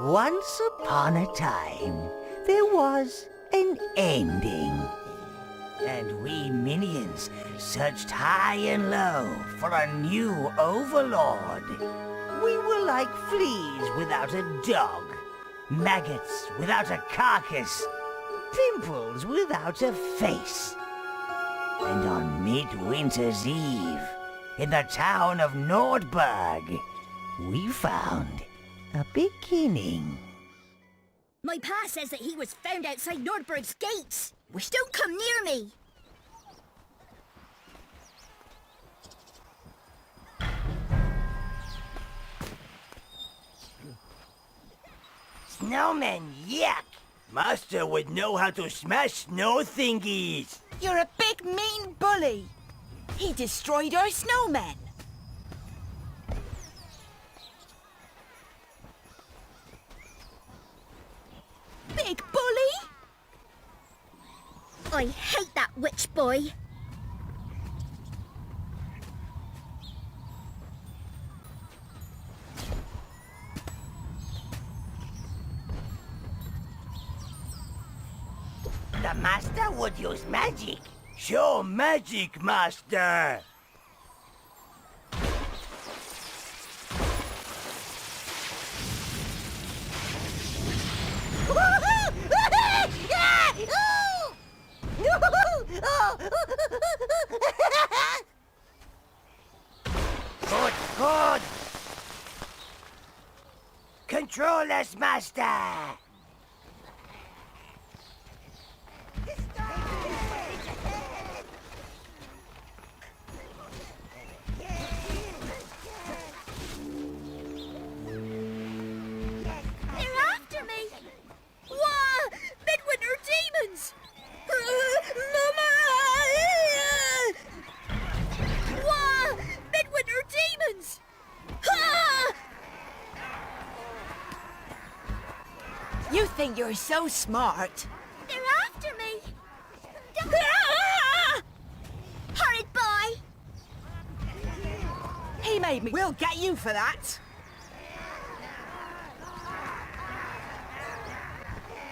Once upon a time, there was an ending. And we minions searched high and low for a new Overlord. We were like fleas without a dog, maggots without a carcass, pimples without a face. And on Midwinter's Eve, in the town of Nordberg, we found a beginning. My pa says that he was found outside Nordberg's gates. Wish don't come near me. Snowmen, yuck! Master would know how to smash snow thingies. You're a big mean bully. He destroyed our snowmen. Big bully? I hate that witch boy. The master would use magic. Show magic, master. Good, good. Control us, master. You think you're so smart. They're after me. Horrid boy. He made me. We'll get you for that.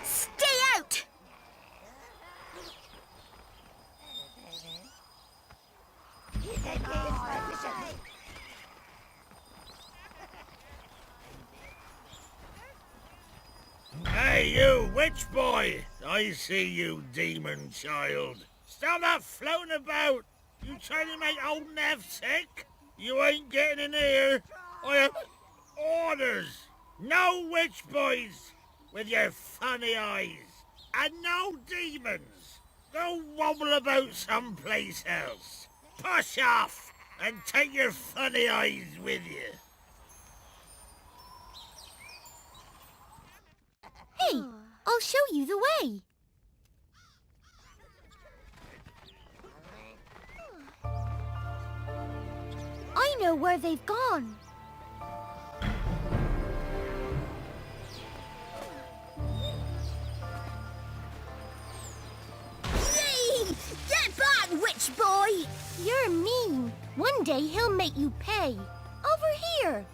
Stay out. Hey, you witch boy! I see you, demon child. Stop that floating about! You trying to make old Nev sick? You ain't getting in here. I have orders. No witch boys with your funny eyes. And no demons. Go wobble about someplace else. Push off and take your funny eyes with you. Hey, I'll show you the way. I know where they've gone. Yay! Get back, witch boy! You're mean. One day he'll make you pay. Over here.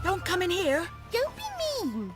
Don't come in here. Don't be mean.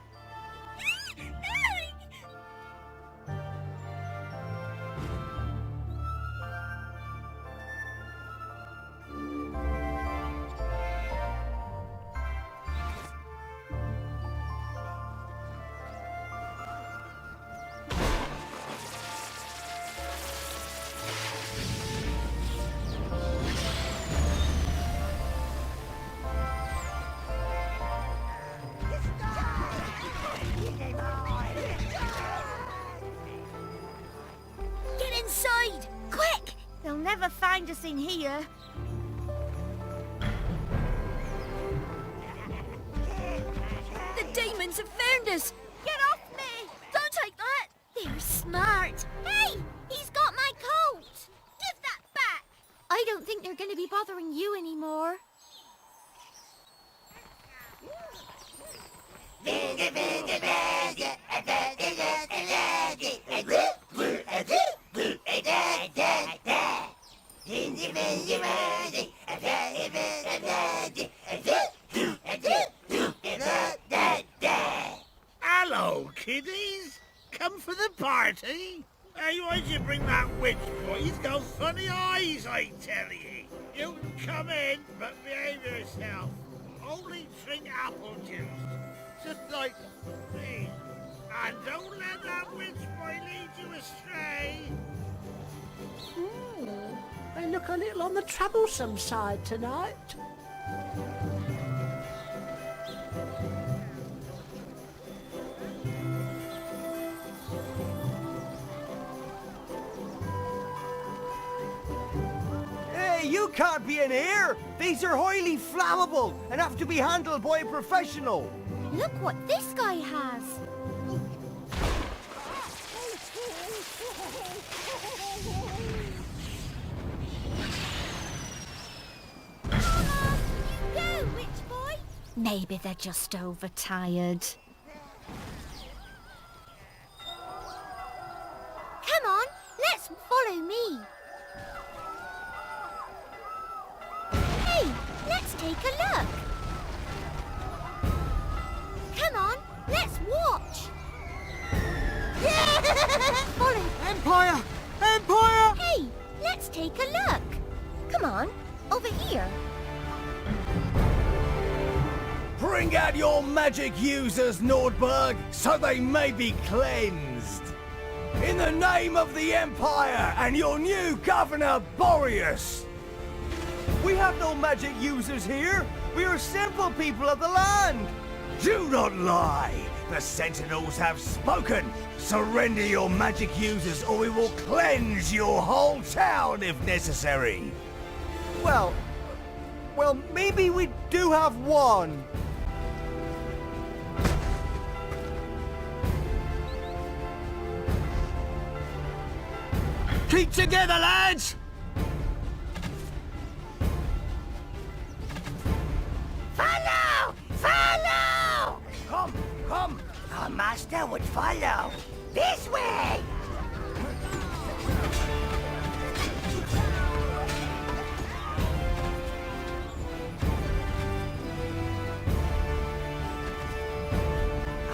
Inside! Quick! They'll never find us in here. The demons have found us. Get off me! Don't take that! They're smart. Hey! He's got my coat! Give that back! I don't think they're they're going to be bothering you anymore. Hello, kiddies. Come for the party? Hey, why'd you bring that witch boy? He's got funny eyes, I tell you. You can come in, but behave yourself. Only drink apple juice, just like me. And don't let that witch boy lead you astray. They look a little on the troublesome side tonight. Hey, you can't be in here! These are highly flammable and have to be handled by a professional. Look what this guy has. You go, witch boy. Maybe they're just overtired. Come on, let's follow me. Hey, let's take a look. Come on, let's watch. Follow. Empire! Empire! Hey, let's take a look. Come on, over here. Bring out your magic users, Nordberg, so they may be cleansed. In the name of the Empire and your new governor, Boreas. We have no magic users here. We are simple people of the land. Do not lie. The Sentinels have spoken. Surrender your magic users or we will cleanse your whole town if necessary. Well, maybe we do have one. Keep together, lads! Follow! Follow! Come! Our master would follow. This way!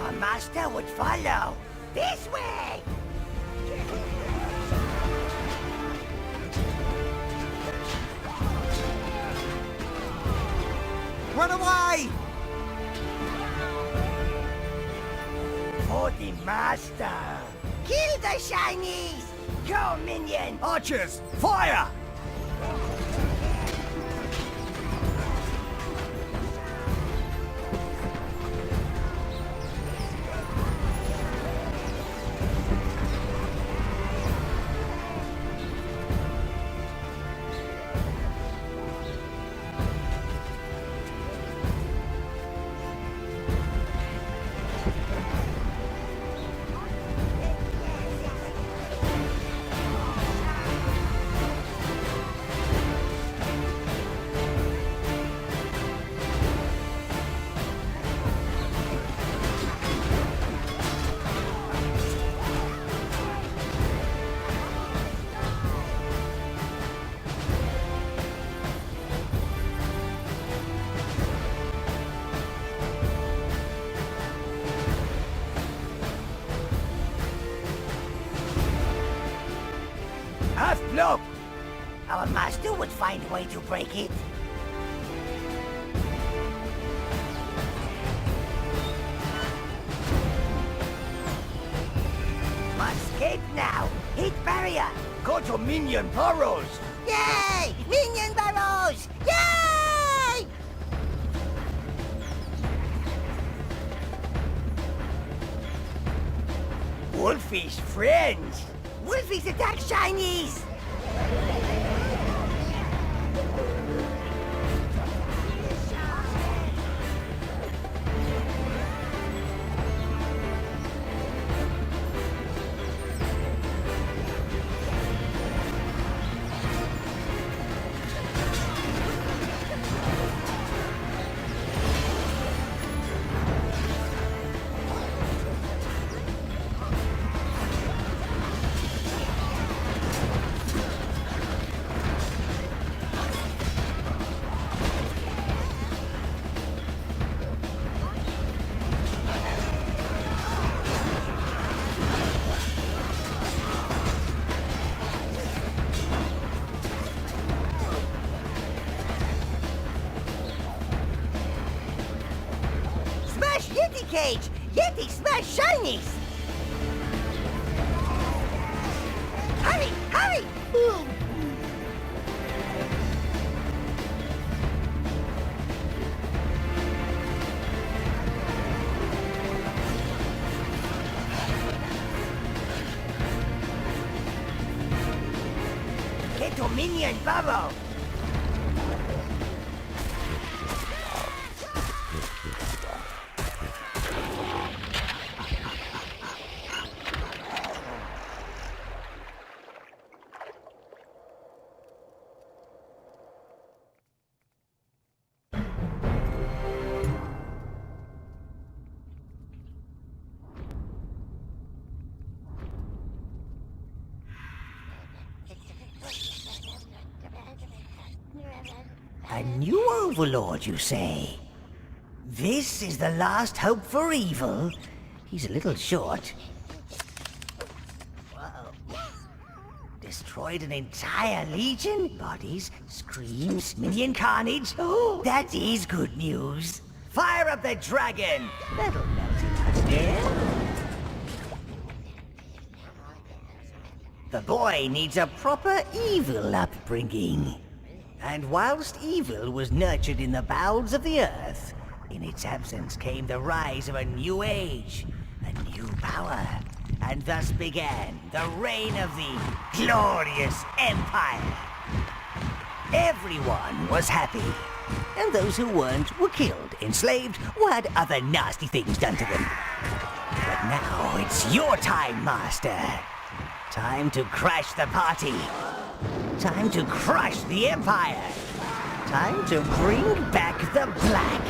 Our master would follow. This way! Run away! For the master! Kill the shinies! Go, minion! Archers, fire! Half block! Our master would find a way to break it. Escape now! Hit barrier! Go to minion burrows! Yay! Minion barrows! Yay! Wolfie's friends! Wolfie's attack shinies! cage! Yeti smash shinies! Hurry! Hurry! Get Dominion Bubble! A new Overlord, you say? This is the last hope for evil? He's a little short. Whoa. Destroyed an entire legion? Bodies, screams, minion carnage? Oh, that is good news. Fire up the dragon! That'll melt it again. The boy needs a proper evil upbringing. And whilst evil was nurtured in the bowels of the earth, in its absence came the rise of a new age, a new power, and thus began the reign of the glorious Empire. Everyone was happy, and those who weren't were killed, enslaved, or had other nasty things done to them. But now it's your time, Master. Time to crash the party. Time to crush the Empire. Time to bring back the black.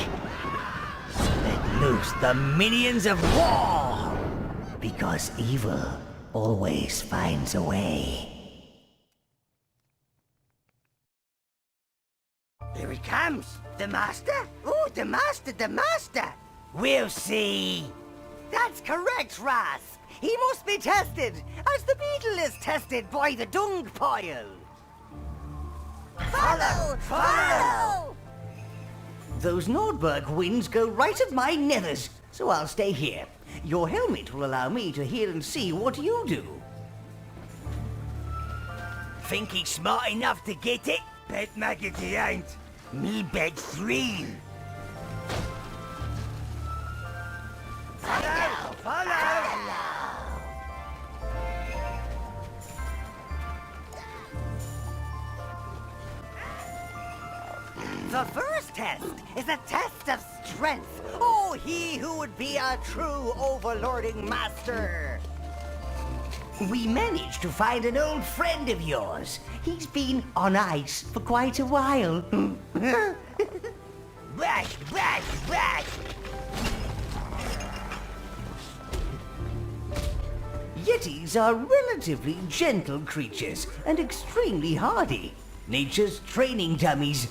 Let loose the minions of war. Because evil always finds a way. Here he comes. The Master? Oh, the Master, the Master. We'll see. That's correct, Rasp. He must be tested, as the beetle is tested by the dung pile. Follow! Follow! Those Nordberg winds go right at my nethers, so I'll stay here. Your helmet will allow me to hear and see what you do. Think he's smart enough to get it? Bet maggot he ain't. Me bet 3. Follow! Follow! The first test is a test of strength. Oh, he who would be a true overlording master. We managed to find an old friend of yours. He's been on ice for quite a while. Bash, bash, bash! Yetis are relatively gentle creatures and extremely hardy. Nature's training dummies.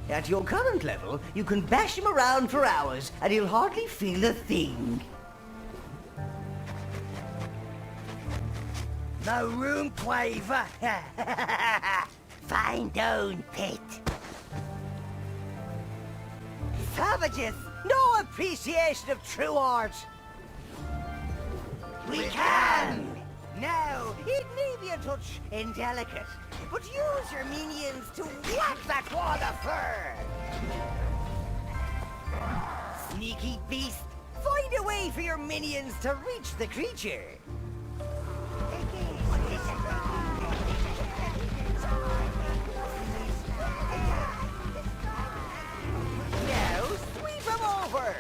At your current level, you can bash him around for hours and he'll hardly feel a thing. No room, Quaver. Fine down, pet. Savages, no appreciation of true art. We can! Now, it may be a touch indelicate, but use your minions to whack that wall of fur! Sneaky beast, find a way for your minions to reach the creature! Now, sweep him over!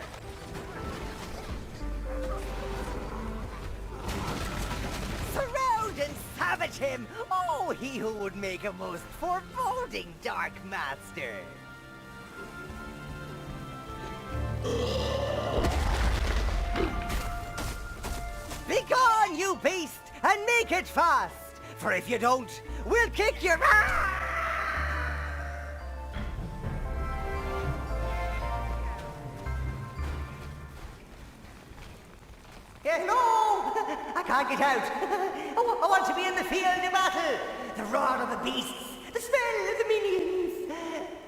Surround and savage him! Oh, he who would make a most foreboding Dark Master! Begone, you beast, and make it fast! For if you don't, we'll kick your ass! Hello! I can't get out. I want to be in the field of battle. The roar of the beasts, the smell of the minions.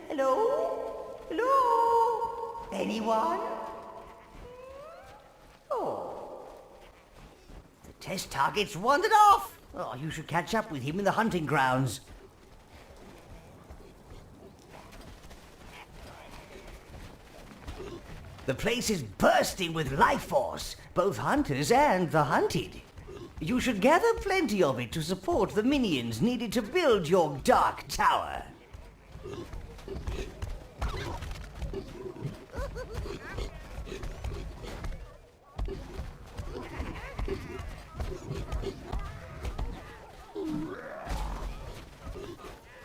Hello? Hello? Anyone? test target's wandered off. Oh, you should catch up with him in the hunting grounds. The place is bursting with life force, both hunters and the hunted. You should gather plenty of it to support the minions needed to build your dark tower.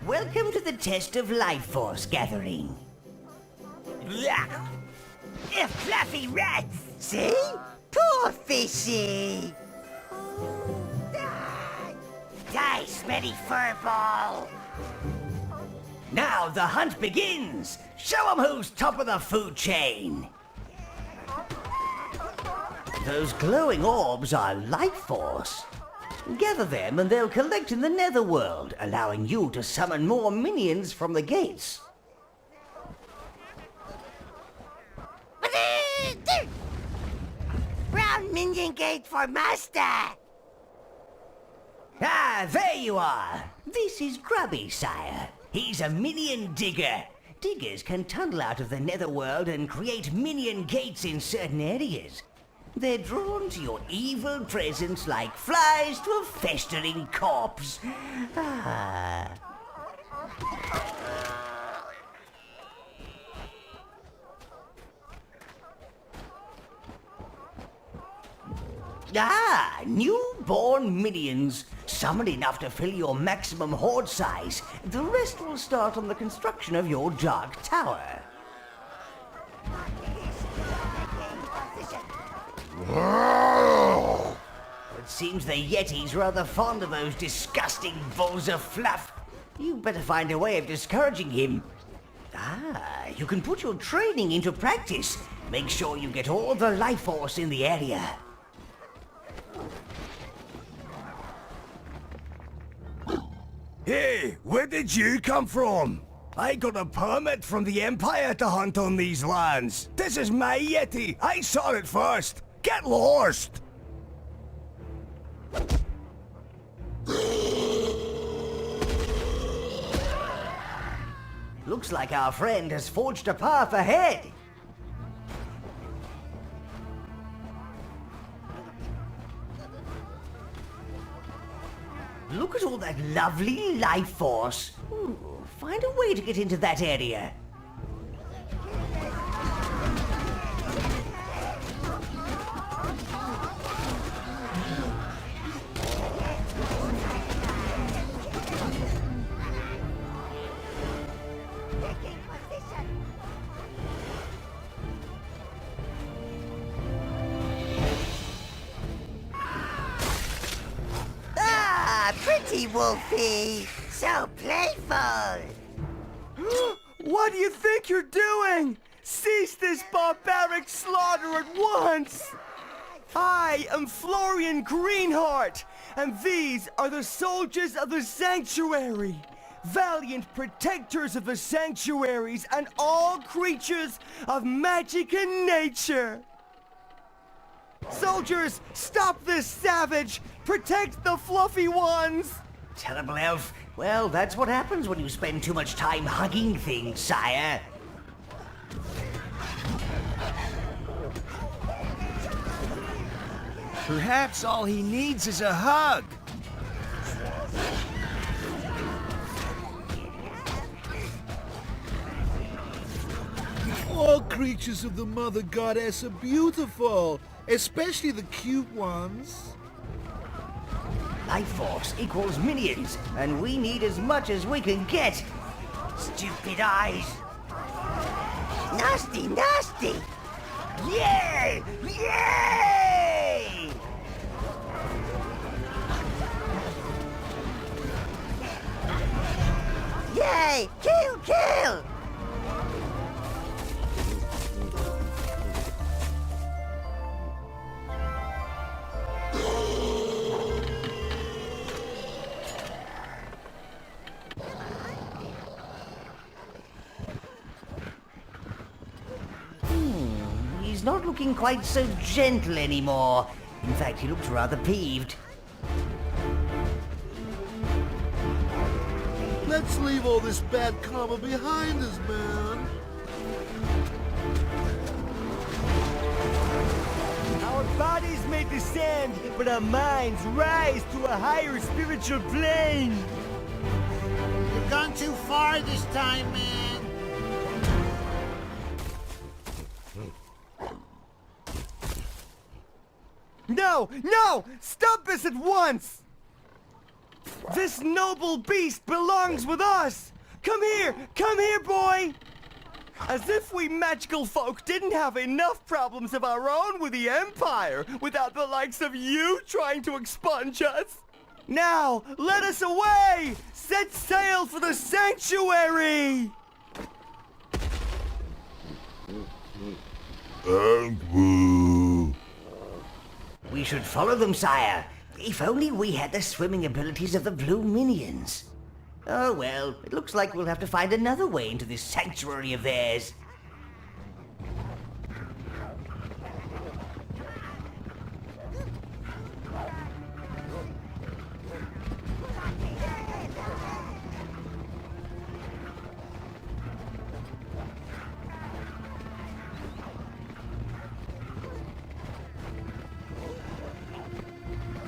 Welcome to the test of life force gathering. Blah! Fluffy rats! See? Poor fishy! Die, smelly furball! Now the hunt begins! Show 'em who's top of the food chain! Those glowing orbs are life force. Gather them and they'll collect in the netherworld, allowing you to summon more minions from the gates. Round minion gate for master! Ah, there you are! This is Grubby, sire. He's a minion digger. Diggers can tunnel out of the netherworld and create minion gates in certain areas. They're drawn to your evil presence like flies to a festering corpse. Ah. Newborn minions. Summon enough to fill your maximum horde size. The rest will start on the construction of your dark tower. It seems the Yeti's rather fond of those disgusting balls of fluff. You better find a way of discouraging him. You can put your training into practice. Make sure you get all the life force in the area. Hey, where did you come from? I got a permit from the Empire to hunt on these lands. This is my Yeti. I saw it first. Get lost! Looks like our friend has forged a path ahead. Look at all that lovely life force. Find a way to get into that area. Pretty Wolfie! So playful! What do you think you're doing? Cease this barbaric slaughter at once! I am Florian Greenheart, and these are the soldiers of the Sanctuary. Valiant protectors of the sanctuaries and all creatures of magic and nature. Soldiers, stop this savage! Protect the fluffy ones! Terrible elf. Well, that's what happens when you spend too much time hugging things, sire. Perhaps all he needs is a hug. All creatures of the Mother Goddess are beautiful, especially the cute ones. Life force equals minions, and we need as much as we can get. Stupid eyes. Nasty, nasty! Yay! Yay! Yay! Kill, kill! He's not looking quite so gentle anymore. In fact, he looked rather peeved. Let's leave all this bad karma behind us, man. Our bodies may descend, but our minds rise to a higher spiritual plane. You've gone too far this time, man. No! No! Stop this at once! This noble beast belongs with us! Come here, boy! As if we magical folk didn't have enough problems of our own with the Empire without the likes of you trying to expunge us! Now, let us away! Set sail for the sanctuary! We should follow them, sire. If only we had the swimming abilities of the blue minions. Oh well, it looks like we'll have to find another way into this sanctuary of theirs.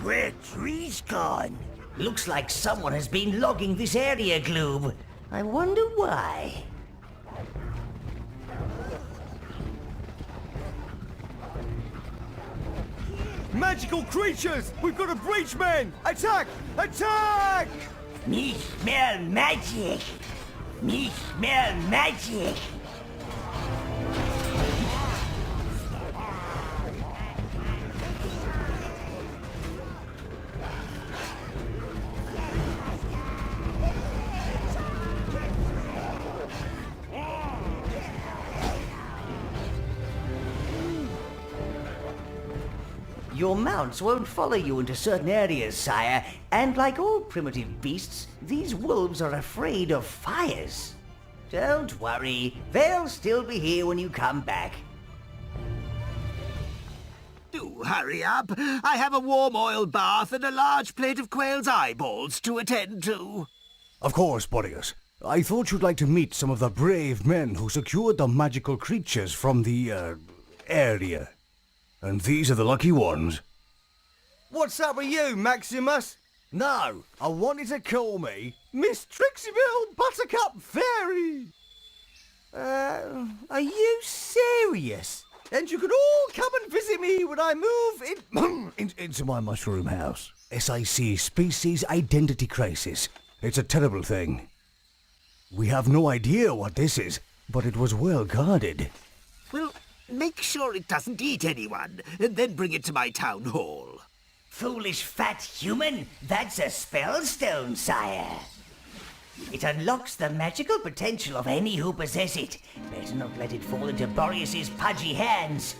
Where trees gone? Looks like someone has been logging this area, Gloob. I wonder why. Magical creatures! We've got a breach, man! Attack! Attack! Me smell magic! Me smell magic! Your mounts won't follow you into certain areas, sire, and like all primitive beasts, these wolves are afraid of fires. Don't worry, they'll still be here when you come back. Do hurry up. I have a warm oil bath and a large plate of quail's eyeballs to attend to. Of course, Boreas. I thought you'd like to meet some of the brave men who secured the magical creatures from the, area. And these are the lucky ones. What's up with you, Maximus? No, I wanted to call me Miss Trixiebill Buttercup Fairy. Are you serious? And you can all come and visit me when I move into my mushroom house. SIC, Species Identity Crisis. It's a terrible thing. We have no idea what this is, but it was well guarded. Well, make sure it doesn't eat anyone, and then bring it to my town hall. Foolish fat human, that's a spellstone, sire. It unlocks the magical potential of any who possess it. Better not let it fall into Boreas's pudgy hands.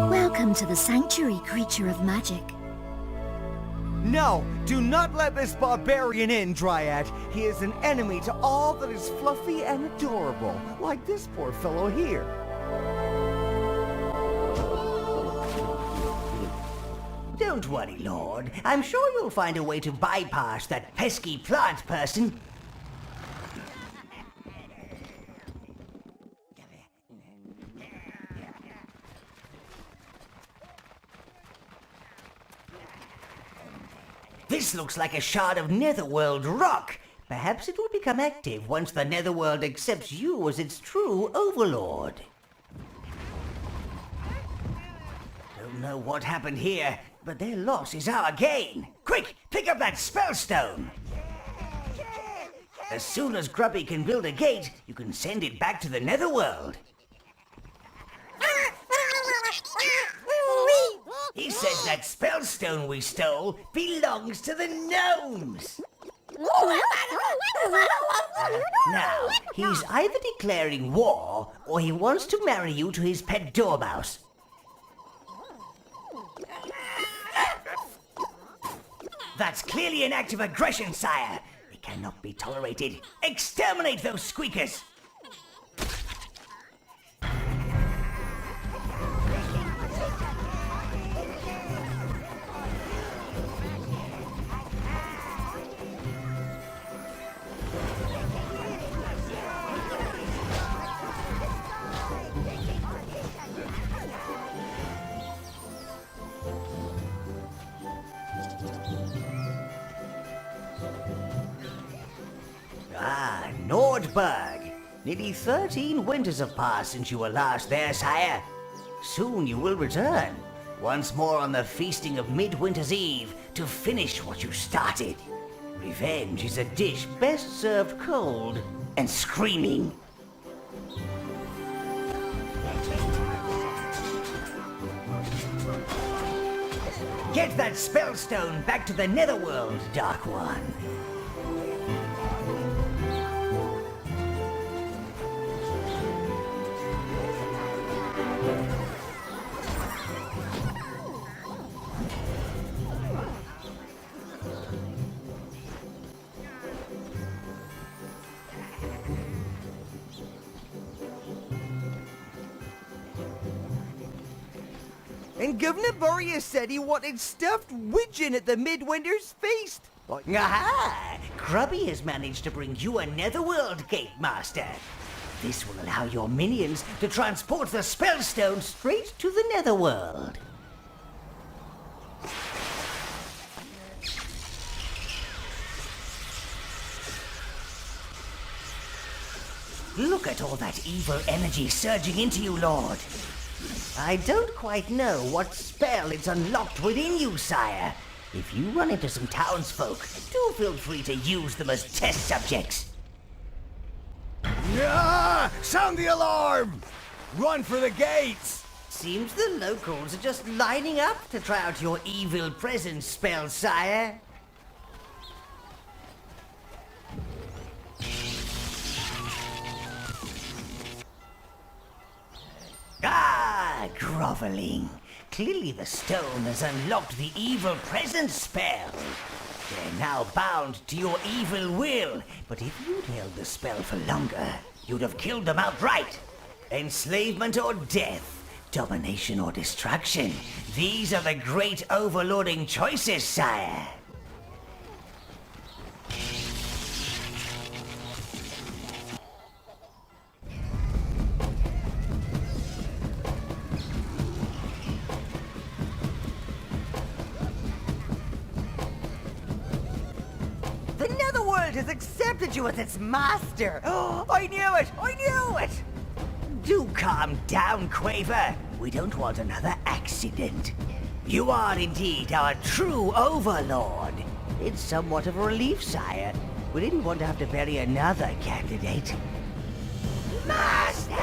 Welcome to the sanctuary, creature of magic. No, do not let this barbarian in, Dryad. He is an enemy to all that is fluffy and adorable, like this poor fellow here. Don't worry, Lord. I'm sure you'll find a way to bypass that pesky plant person. This looks like a shard of Netherworld rock. Perhaps it will become active once the Netherworld accepts you as its true Overlord. Don't know what happened here, but their loss is our gain. Quick, pick up that spellstone. As soon as Grubby can build a gate, you can send it back to the Netherworld. He says that spellstone we stole belongs to the gnomes. Now, he's either declaring war or he wants to marry you to his pet dormouse. That's clearly an act of aggression, sire. It cannot be tolerated. Exterminate those squeakers! Ah, Nordberg. Nearly 13 winters have passed since you were last there, sire. Soon you will return, once more on the feasting of Midwinter's Eve, to finish what you started. Revenge is a dish best served cold and screaming. Get that spellstone back to the Netherworld, Dark One. And Governor Boreas said he wanted stuffed widgeon at the Midwinter's feast. Aha! Grubby has managed to bring you a Netherworld Gate Master. This will allow your minions to transport the Spellstone straight to the Netherworld. Look at all that evil energy surging into you, Lord. I don't quite know what spell it's unlocked within you, sire. If you run into some townsfolk, do feel free to use them as test subjects. Ah! Sound the alarm! Run for the gates! Seems the locals are just lining up to try out your evil presence spell, sire. Ah, groveling. Clearly the stone has unlocked the evil presence spell. They're now bound to your evil will, but if you'd held the spell for longer, you'd have killed them outright. Enslavement or death, domination or destruction. These are the great overlording choices, sire. The Netherworld has accepted you as its master! Oh, I knew it! I knew it! Do calm down, Quaver. We don't want another accident. You are indeed our true overlord. It's somewhat of a relief, sire. We didn't want to have to bury another candidate. Master!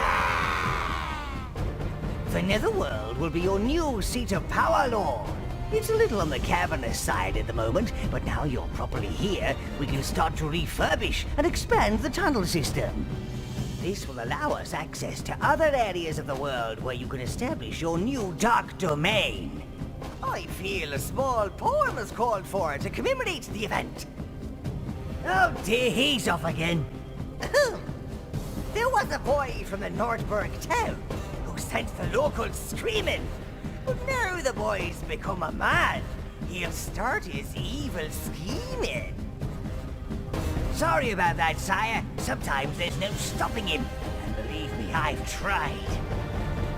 The Netherworld will be your new seat of power, Lord. It's a little on the cavernous side at the moment, but now you're properly here, we can start to refurbish and expand the tunnel system. This will allow us access to other areas of the world where you can establish your new dark domain. I feel a small poem is called for to commemorate the event. Oh dear, he's off again. There was a boy from the Nordberg town who sent the locals screaming. But now the boy's become a man. He'll start his evil scheming. Sorry about that, sire. Sometimes there's no stopping him. And believe me, I've tried.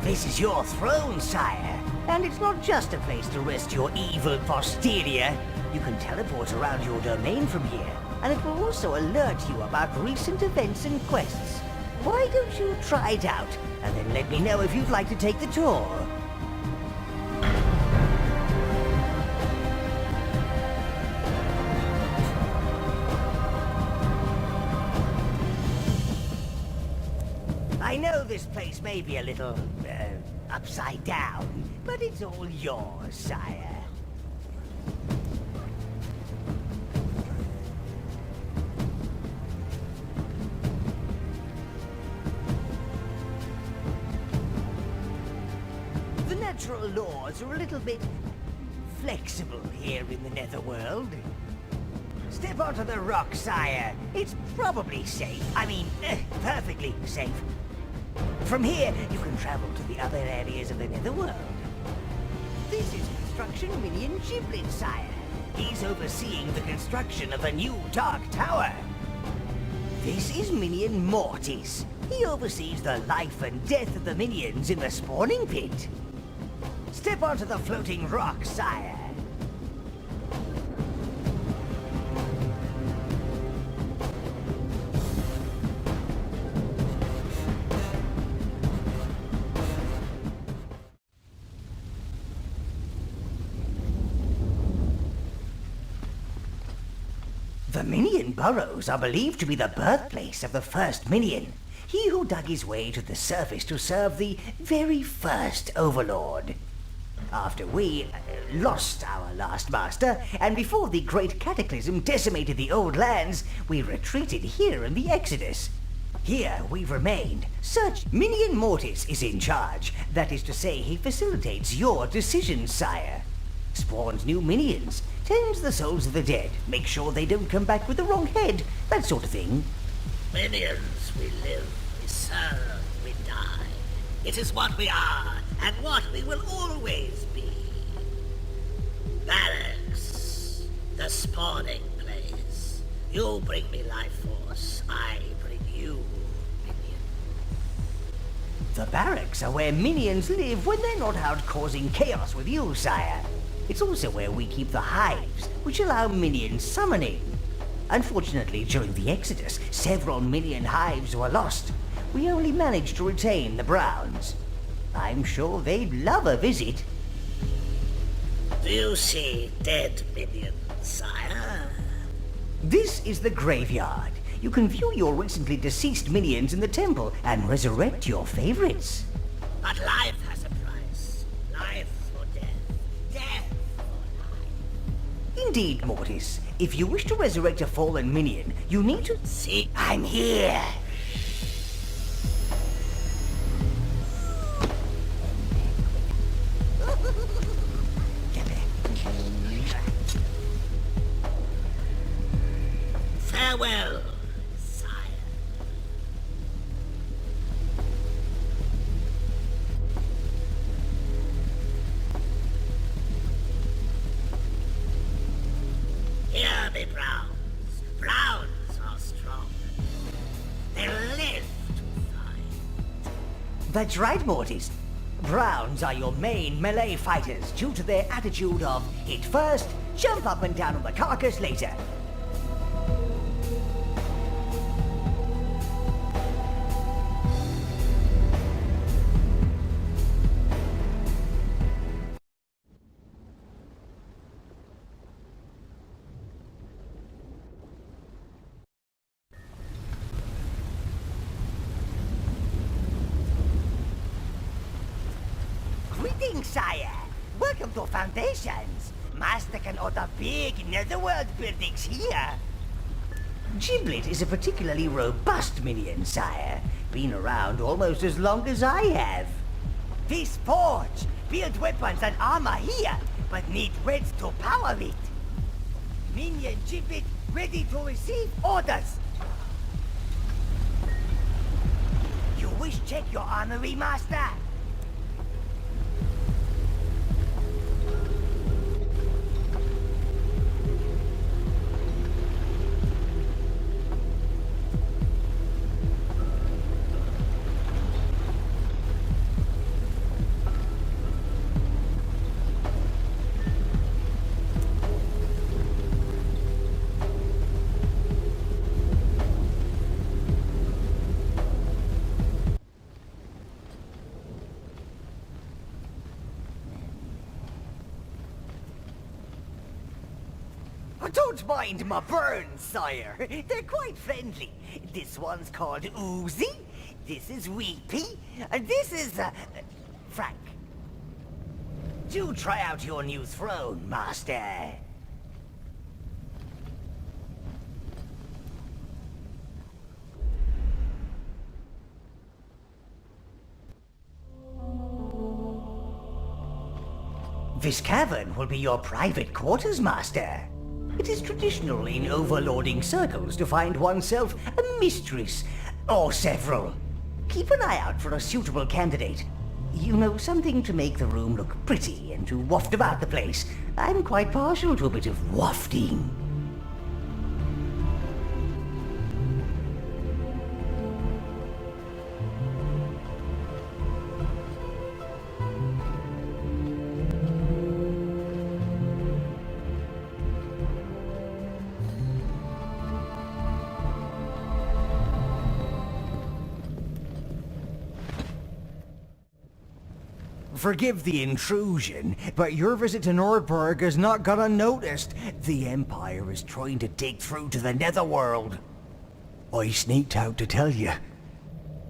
This is your throne, sire. And it's not just a place to rest your evil posterior. You can teleport around your domain from here. And it will also alert you about recent events and quests. Why don't you try it out? And then let me know if you'd like to take the tour. I know this place may be a little, upside down, but it's all yours, sire. The natural laws are a little bit flexible here in the Netherworld. Step onto the rock, sire. It's probably safe. I mean, perfectly safe. From here, you can travel to the other areas of the Netherworld. This is Construction Minion Giblet, sire. He's overseeing the construction of a new Dark Tower. This is Minion Mortis. He oversees the life and death of the minions in the spawning pit. Step onto the floating rock, sire. The Minion burrows are believed to be the birthplace of the first Minion, he who dug his way to the surface to serve the very first Overlord. After we lost our last master, and before the great cataclysm decimated the old lands, we retreated here in the Exodus. Here we've remained. Such Minion Mortis is in charge. That is to say, he facilitates your decisions, sire. Spawns new minions, tends the souls of the dead, makes sure they don't come back with the wrong head, that sort of thing. Minions, we live, we serve, we die. It is what we are, and what we will always be. Barracks, the spawning place. You bring me life force, I bring you minion. The barracks are where minions live when they're not out causing chaos with you, sire. It's also where we keep the hives, which allow minion summoning. Unfortunately, during the Exodus, several minion hives were lost. We only managed to retain the Browns. I'm sure they'd love a visit. Do you see dead minions, sire? This is the graveyard. You can view your recently deceased minions in the temple and resurrect your favorites. But life has a price. Life for death. Death for life. Indeed, Mortis. If you wish to resurrect a fallen minion, you need to... See, I'm here! farewell, sire. Hear me, Browns. Browns are strong. They live to fight. That's right, Mortis. Browns are your main melee fighters due to their attitude of hit first, jump up and down on the carcass later. Greetings, sire. Welcome to Foundations. Master can order big netherworld buildings here. Giblet is a particularly robust minion, sire. Been around almost as long as I have. This forge build weapons and armor here, but need reds to power it. Minion Giblet ready to receive orders. You wish check your armory, master? Don't mind my burns, sire. They're quite friendly. This one's called Oozy, this is Weepy, and this is, Frank. Do try out your new throne, master. This cavern will be your private quarters, Master. It is traditional in overlording circles to find oneself a mistress, or several. Keep an eye out for a suitable candidate. You know, something to make the room look pretty and to waft about the place. I'm quite partial to a bit of wafting. Forgive the intrusion, but your visit to Nordberg has not gone unnoticed. The Empire is trying to dig through to the Netherworld. I sneaked out to tell you.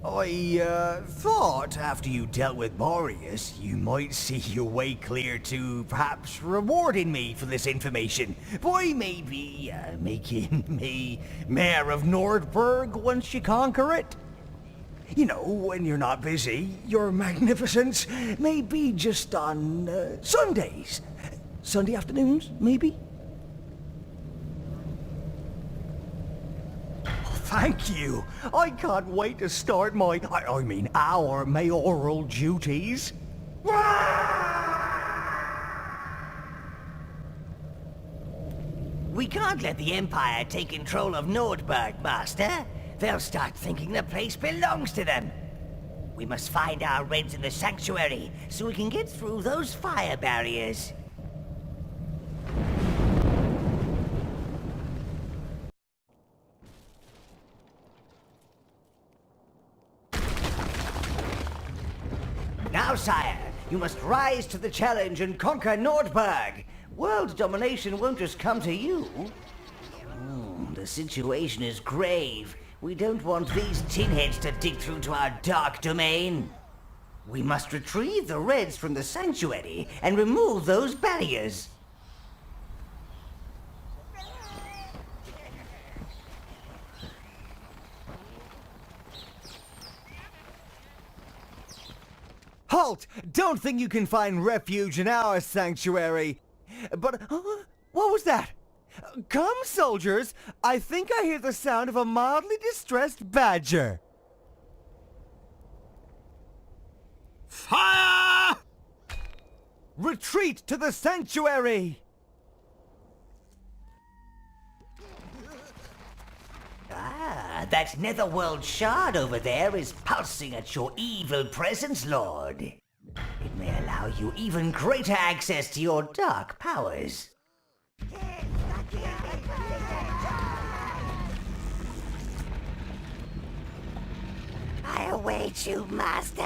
I thought after you dealt with Boreas, you might see your way clear to perhaps rewarding me for this information by maybe making me Mayor of Nordberg once you conquer it. You know, when you're not busy, your magnificence may be just on Sundays. Sunday afternoons, maybe? Oh, thank you. I can't wait to start our mayoral duties. We can't let the Empire take control of Nordberg, Master. They'll start thinking the place belongs to them. We must find our Reds in the sanctuary so we can get through those fire barriers. Now, sire, you must rise to the challenge and conquer Nordberg. World domination won't just come to you. The situation is grave. We don't want these tinheads to dig through to our dark domain. We must retrieve the Reds from the sanctuary and remove those barriers. Halt! Don't think you can find refuge in our sanctuary. But, what was that? Come, soldiers! I think I hear the sound of a mildly distressed badger. Fire! Retreat to the sanctuary! Ah, that netherworld shard over there is pulsing at your evil presence, Lord. It may allow you even greater access to your dark powers. I await you, Master.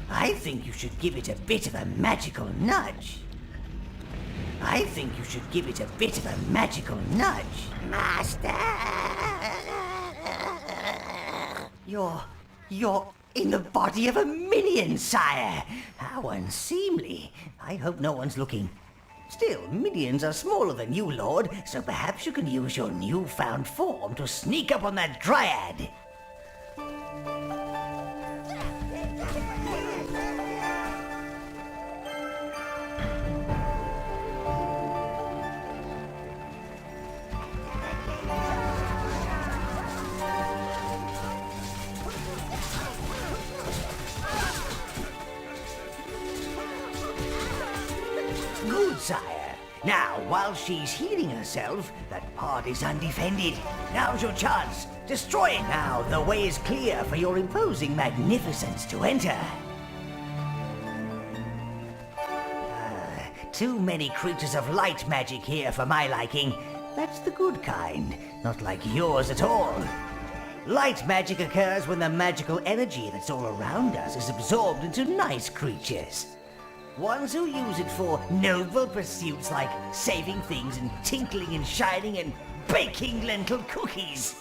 I think you should give it a bit of a magical nudge. Master. You're in the body of a minion, sire. How unseemly. I hope no one's looking. Still, minions are smaller than you, Lord, so perhaps you can use your newfound form to sneak up on that dryad. Good, sire. Now, while she's healing herself, that part is undefended. Now's your chance. Destroy it now. The way is clear for your imposing magnificence to enter. Too many creatures of light magic here for my liking. That's the good kind, not like yours at all. Light magic occurs when the magical energy that's all around us is absorbed into nice creatures. Ones who use it for noble pursuits like saving things and tinkling and shining and baking lentil cookies.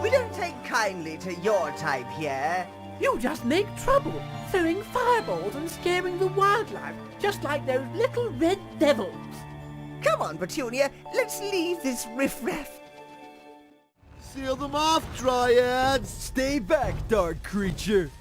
We don't take kindly to your type here. You just make trouble, throwing fireballs and scaring the wildlife, just like those little red devils. Come on, Petunia, let's leave this riffraff. Seal them off, Dryads! Stay back, dark creature.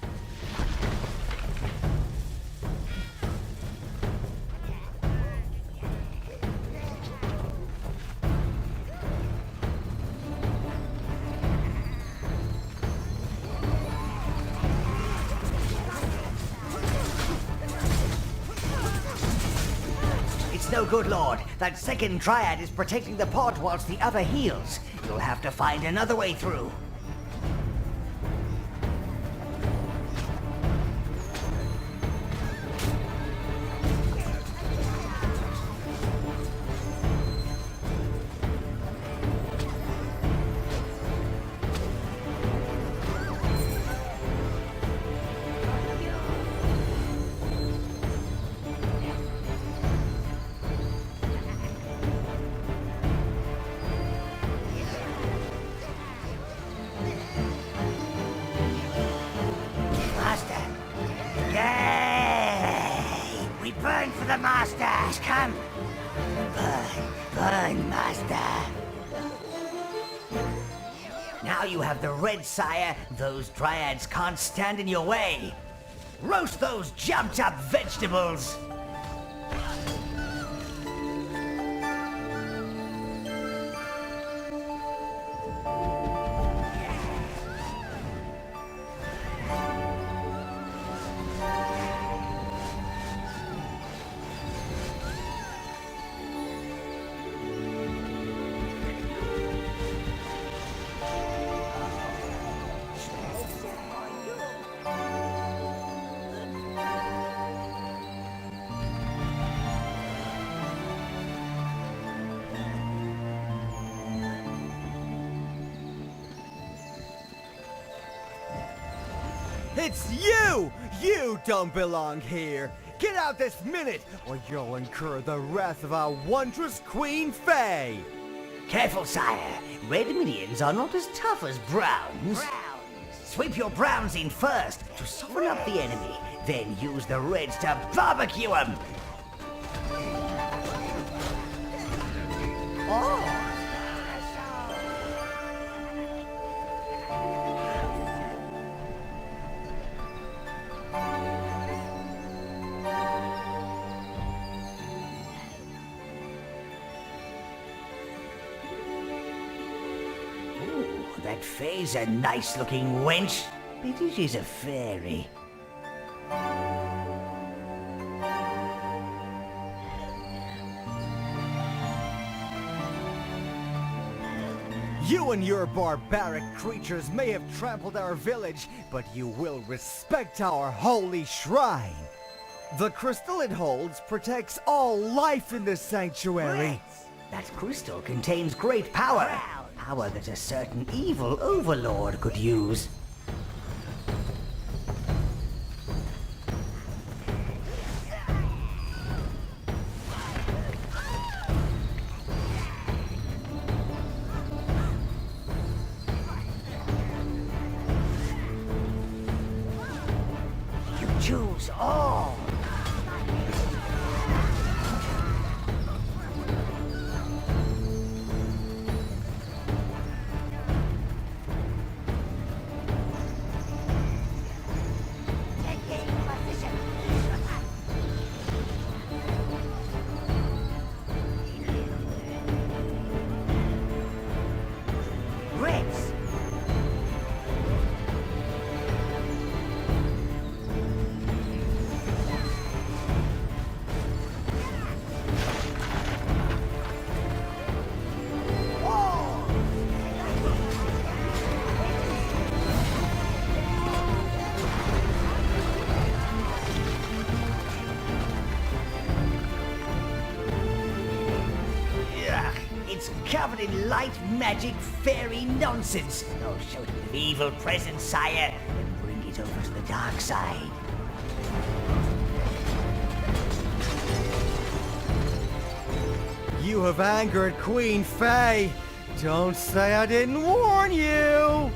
It's no good, Lord. That second Dryad is protecting the pot whilst the other heals. You'll have to find another way through. Master! Yay! We burn for the Masters! Come! Burn, burn, Master! Now you have the red, sire. Those Dryads can't stand in your way. Roast those jumped-up vegetables! It's you! You don't belong here! Get out this minute, or you'll incur the wrath of our wondrous Queen Faye! Careful, sire. Red minions are not as tough as browns. Sweep your browns in first to soften up the enemy. Then use the reds to barbecue them. Oh! That Faye's a nice-looking wench, but it is a fairy. You and your barbaric creatures may have trampled our village, but you will respect our holy shrine. The crystal it holds protects all life in this sanctuary. That crystal contains great power. Power that a certain evil Overlord could use. You choose all. Reds. It's covered in light magic fairy nonsense. I'll show it with evil presence, sire, and bring it over to the dark side. You have angered Queen Faye. Don't say I didn't warn you!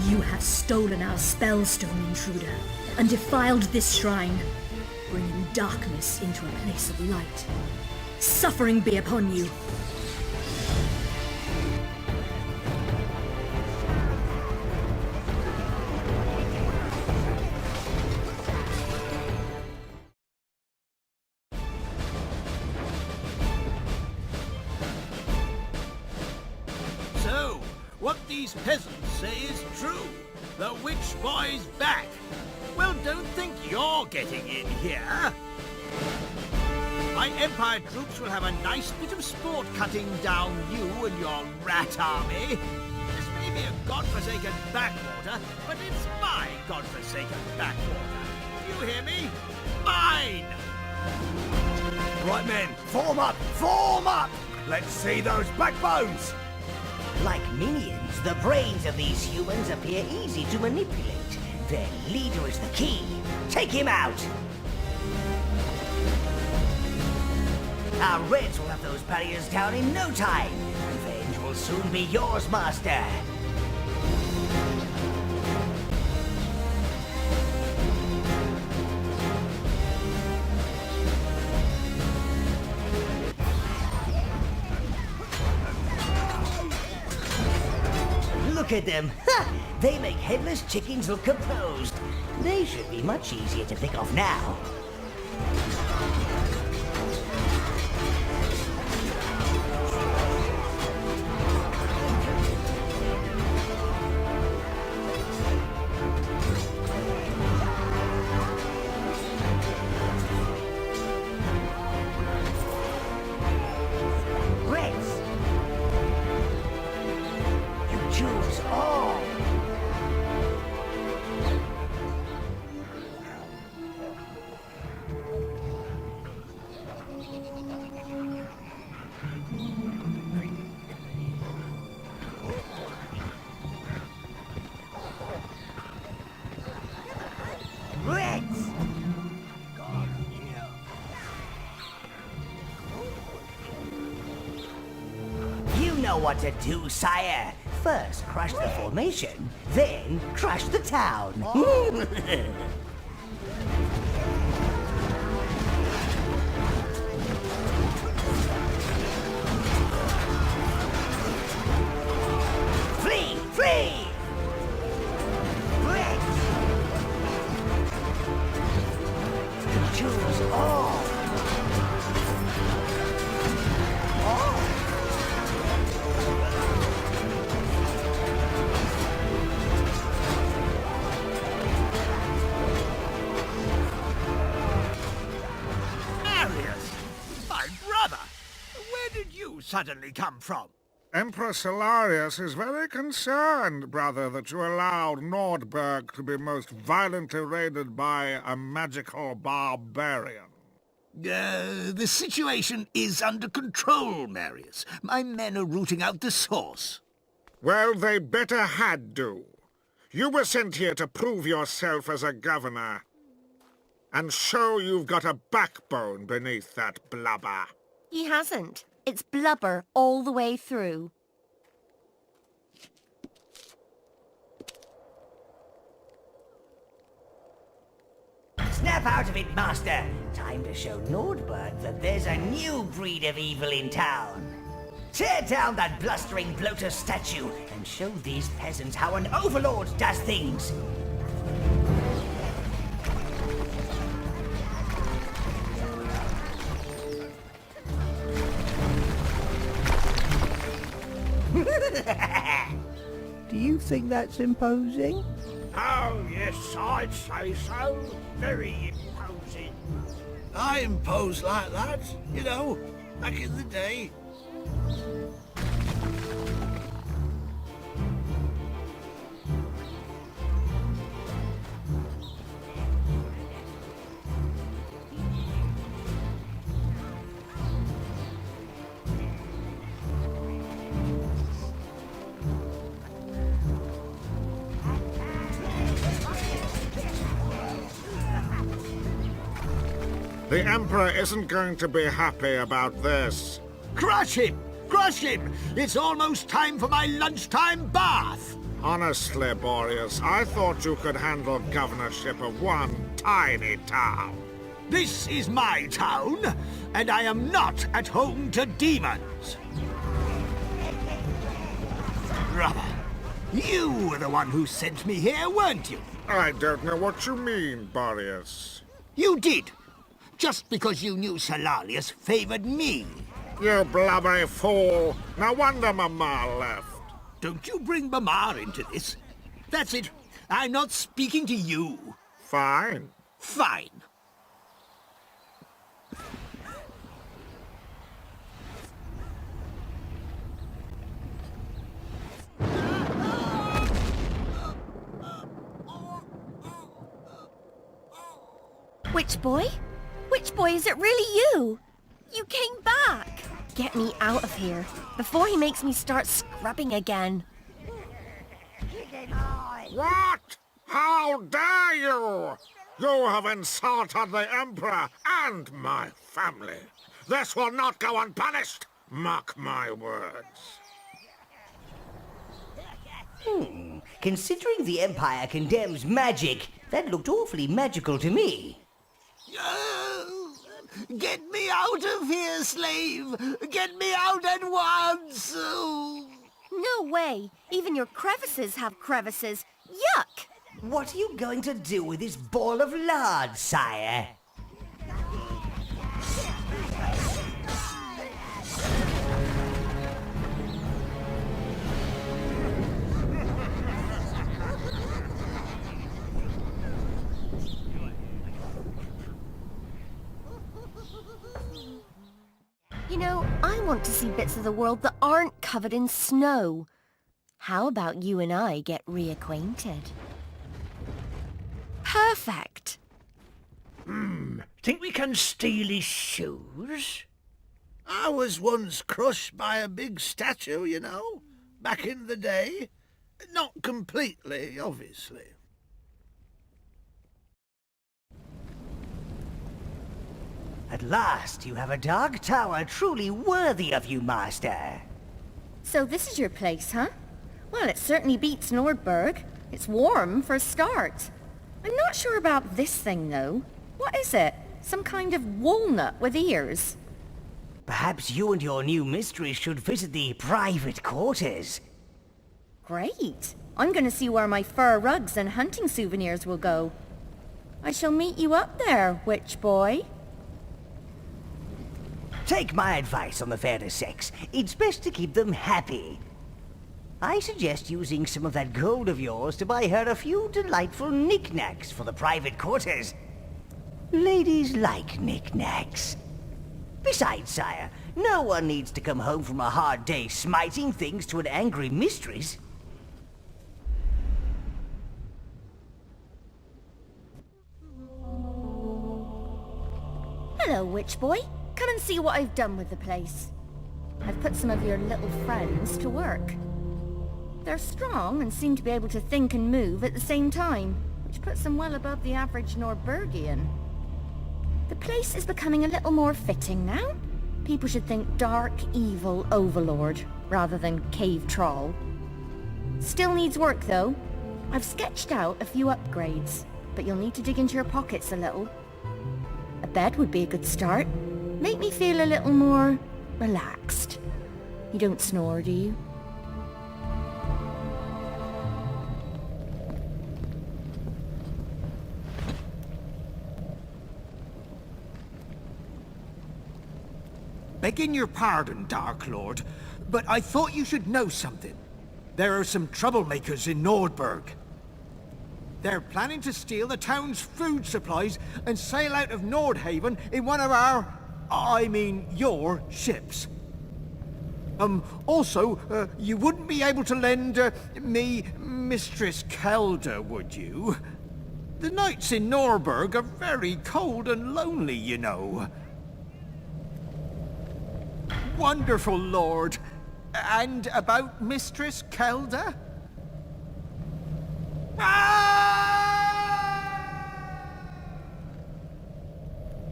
You have stolen our spellstone, intruder, and defiled this shrine, bringing darkness into a place of light. Suffering be upon you. these peasants say is true. The witch boy's back. Well, don't think you're getting in here. My Empire troops will have a nice bit of sport cutting down you and your rat army. This may be a godforsaken backwater, but it's my godforsaken backwater. You hear me? Mine! Right, men, form up! Form up! Let's see those backbones! Like minions, the brains of these humans appear easy to manipulate. Their leader is the key. Take him out! Our Reds will have those barriers down in no time. Revenge will soon be yours, Master. Look at them. Ha! They make headless chickens look composed. They should be much easier to pick off now. Choose all. Reds! You know what to do, sire. First, crush the formation, then crush the town. Flee! Flee! Reds! Choose all. Suddenly come from? Emperor Solarius is very concerned, brother, that you allowed Nordberg to be most violently raided by a magical barbarian. The situation is under control, Marius. My men are rooting out the source. Well, they better had do. You were sent here to prove yourself as a governor, and show you've got a backbone beneath that blubber. He hasn't. It's blubber all the way through. Snap out of it, Master. Time to show Nordberg that there's a new breed of evil in town. Tear down that blustering bloater statue and show these peasants how an Overlord does things. Do you think that's imposing? Oh, yes, I'd say so. Very imposing. I imposed like that, you know, back in the day. The Emperor isn't going to be happy about this. Crush him! Crush him! It's almost time for my lunchtime bath! Honestly, Boreas, I thought you could handle governorship of one tiny town. This is my town, and I am not at home to demons. Brother, you were the one who sent me here, weren't you? I don't know what you mean, Boreas. You did. Just because you knew Solarius favored me. You blubbery fool. No wonder Mama left. don't you bring Mama into this. That's it. I'm not speaking to you. Fine. Fine. Witch boy? Witch boy, is it really you? You came back! Get me out of here, before he makes me start scrubbing again. What? How dare you? You have insulted the Emperor and my family. This will not go unpunished. Mark my words. Considering the Empire condemns magic, that looked awfully magical to me. Get me out of here, slave! Get me out at once! No way! Even your crevices have crevices. Yuck! What are you going to do with this ball of lard, sire? You know, I want to see bits of the world that aren't covered in snow. How about you and I get reacquainted? Perfect! Think we can steal his shoes? I was once crushed by a big statue, you know, back in the day. Not completely, obviously. At last, you have a dark tower truly worthy of you, master. So this is your place, huh? Well, it certainly beats Nordberg. It's warm for a start. I'm not sure about this thing, though. What is it? Some kind of walnut with ears? Perhaps you and your new mistress should visit the private quarters. Great. I'm going to see where my fur rugs and hunting souvenirs will go. I shall meet you up there, witch boy. Take my advice on the fairer sex. It's best to keep them happy. I suggest using some of that gold of yours to buy her a few delightful knickknacks for the private quarters. Ladies like knickknacks. Besides, sire, no one needs to come home from a hard day smiting things to an angry mistress. Hello, witch boy. Come and see what I've done with the place. I've put some of your little friends to work. They're strong and seem to be able to think and move at the same time, which puts them well above the average Norbergian. The place is becoming a little more fitting now. People should think dark, evil Overlord, rather than cave troll. Still needs work, though. I've sketched out a few upgrades, but you'll need to dig into your pockets a little. A bed would be a good start. Make me feel a little more relaxed. You don't snore, do you? Begging your pardon, Dark Lord, but I thought you should know something. There are some troublemakers in Nordberg. They're planning to steal the town's food supplies and sail out of Nordhaven in one of your ships. Also, you wouldn't be able to lend me Mistress Kelda, would you? The nights in Nordberg are very cold and lonely, you know. Wonderful, Lord. And about Mistress Kelda?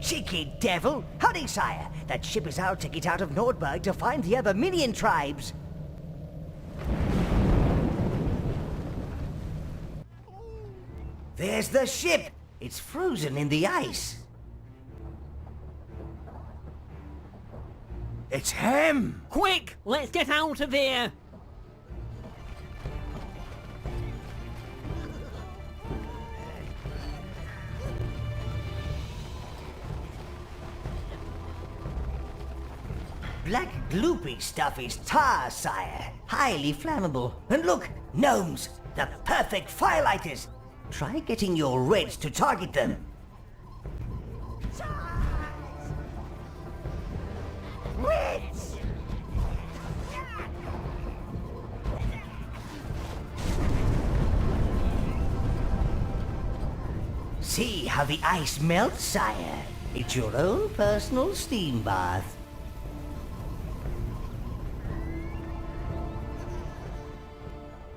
Cheeky devil! Hurry, sire! That ship is our ticket out of Nordberg to find the other minion tribes. There's the ship! It's frozen in the ice. It's him! Quick, let's get out of here! black gloopy stuff is tar, sire. Highly flammable. And look, gnomes, the perfect firelighters. Try getting your reds to target them. Reds! See how the ice melts, sire. It's your own personal steam bath.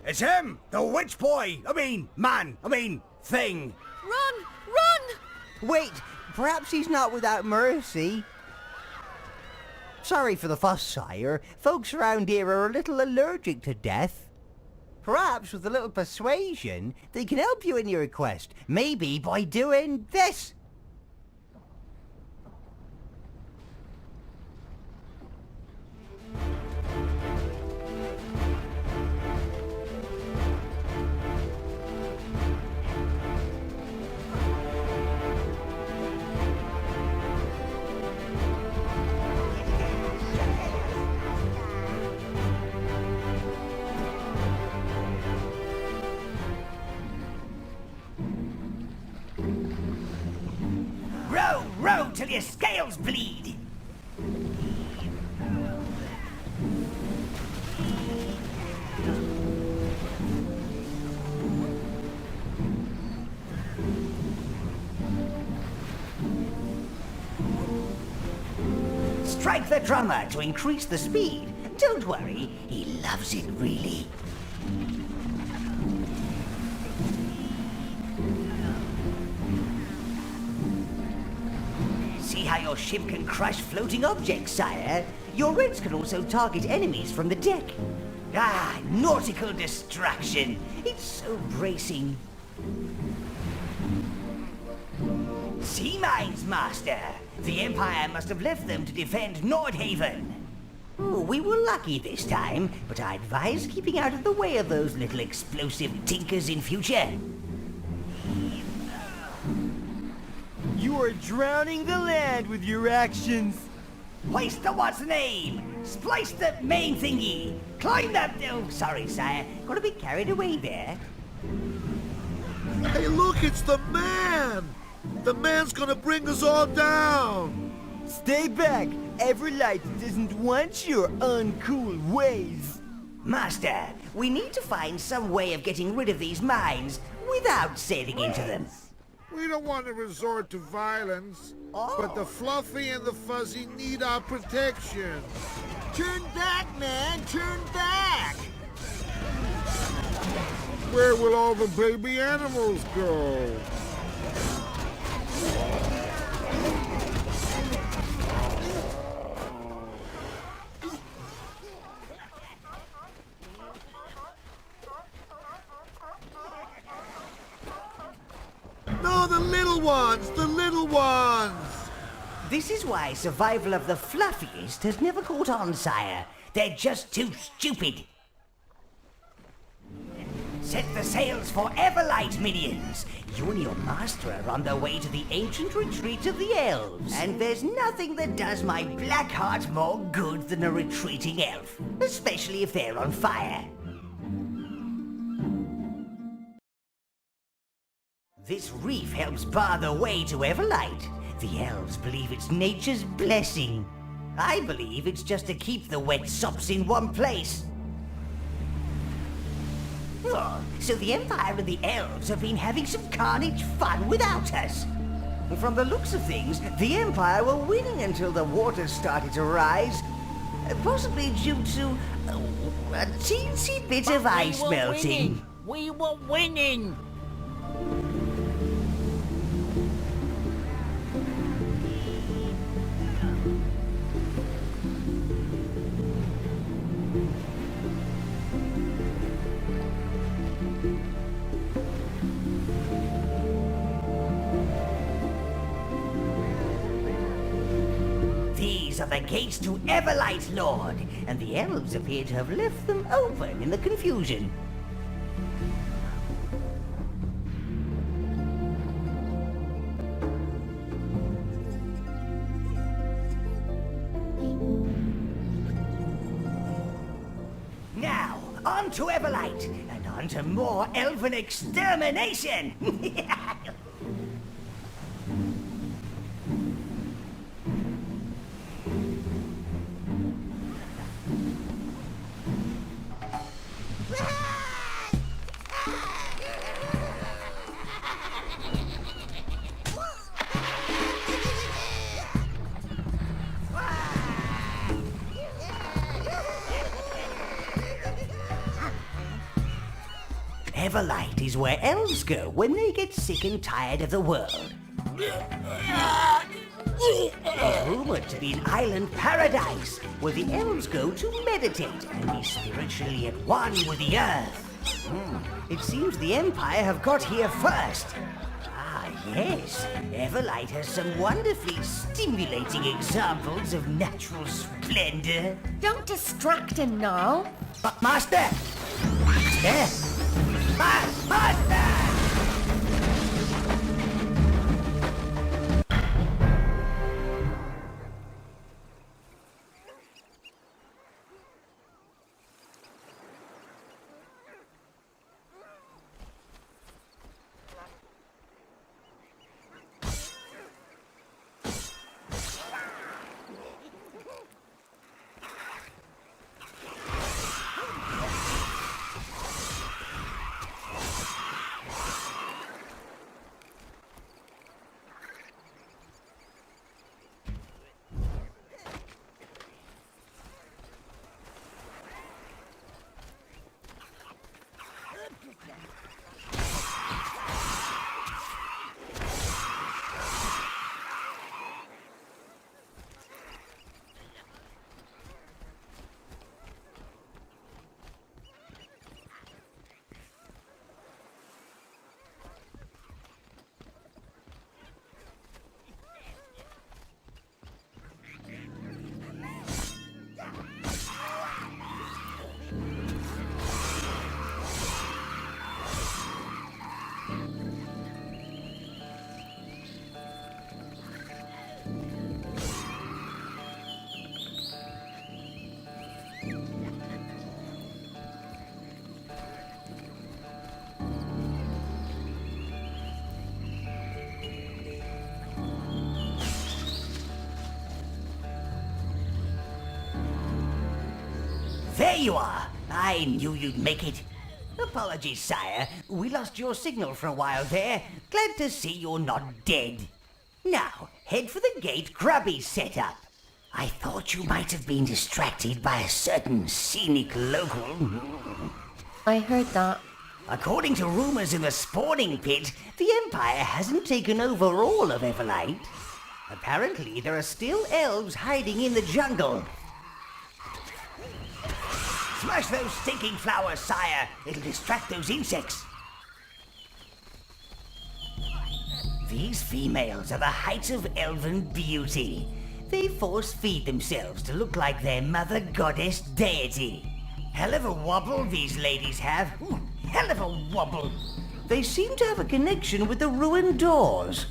It's him! The witch boy! Thing! Run! Run! Wait, perhaps he's not without mercy. Sorry for the fuss, sire. Folks around here are a little allergic to death. Perhaps with a little persuasion, they can help you in your quest. Maybe by doing this. Row till your scales bleed. Strike the drummer to increase the speed. Don't worry, he loves it really. See how your ship can crush floating objects, sire? Your reds can also target enemies from the deck. Ah, nautical distraction. It's so bracing. Sea mines, master. The Empire must have left them to defend Nordhaven. Oh, we were lucky this time, but I advise keeping out of the way of those little explosive tinkers in future. You are drowning the land with your actions. Hoist the what's name! Splice the main thingy! Climb that... Oh, sorry, sire. Got a bit carried away there. Hey, look, it's the man! The man's gonna bring us all down! Stay back! Everlight doesn't want your uncool ways. Master, we need to find some way of getting rid of these mines without sailing into them. We don't want to resort to violence, but the Fluffy and the Fuzzy need our protection. Turn back, man! Turn back! Where will all the baby animals go? No, the little ones! The little ones! This is why survival of the fluffiest has never caught on, sire. They're just too stupid. Set the sails for Everlight, minions! You and your master are on the way to the ancient retreat of the elves. And there's nothing that does my black heart more good than a retreating elf. Especially if they're on fire. This reef helps bar the way to Everlight. The elves believe it's nature's blessing. I believe it's just to keep the wet sops in one place. Oh, so the Empire and the elves have been having some carnage fun without us. From the looks of things, the Empire were winning until the waters started to rise. Possibly due to a teensy bit of ice melting. We were winning! These are the gates to Everlight, Lord, and the elves appear to have left them open in the confusion. on to Everlight, and on to more elven extermination! Everlight is where elves go when they get sick and tired of the world. It's rumored to be an island paradise where the elves go to meditate and be spiritually at one with the earth. It seems the Empire have got here first. Ah, yes. Everlight has some wonderfully stimulating examples of natural splendor. Don't distract him, Gnarl. Master! Master! Master! There you are! I knew you'd make it. Apologies, sire. We lost your signal for a while there. Glad to see you're not dead. Now, head for the gate Grubby's set up. I thought you might have been distracted by a certain scenic local. I heard that. According to rumors in the spawning pit, the Empire hasn't taken over all of Everlight. Apparently, there are still elves hiding in the jungle. Smash those stinking flowers, sire. It'll distract those insects. These females are the height of elven beauty. They force-feed themselves to look like their mother goddess deity. Hell of a wobble these ladies have. Hell of a wobble. They seem to have a connection with the ruined doors.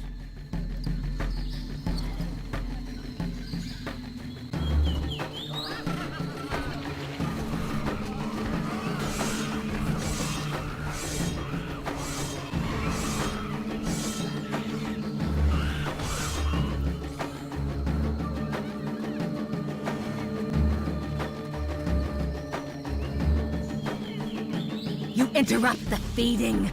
You interrupt the feeding!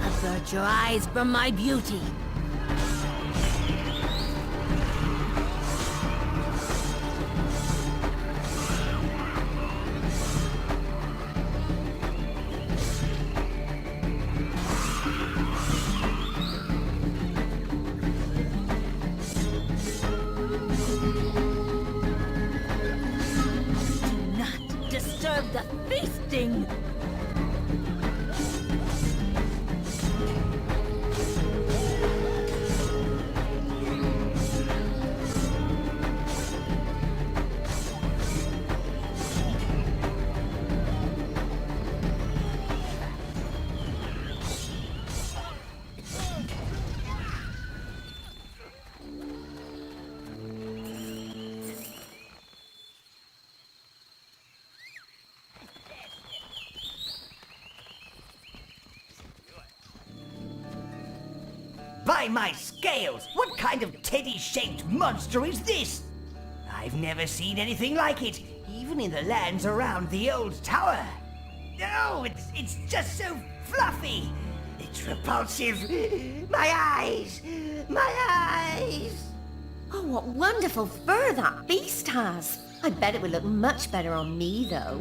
Avert your eyes from my beauty! The feasting! By my scales, what kind of teddy-shaped monster is this? I've never seen anything like it, even in the lands around the old tower. No, it's just so fluffy. It's repulsive. My eyes! My eyes! Oh, what wonderful fur that beast has! I bet it would look much better on me, though.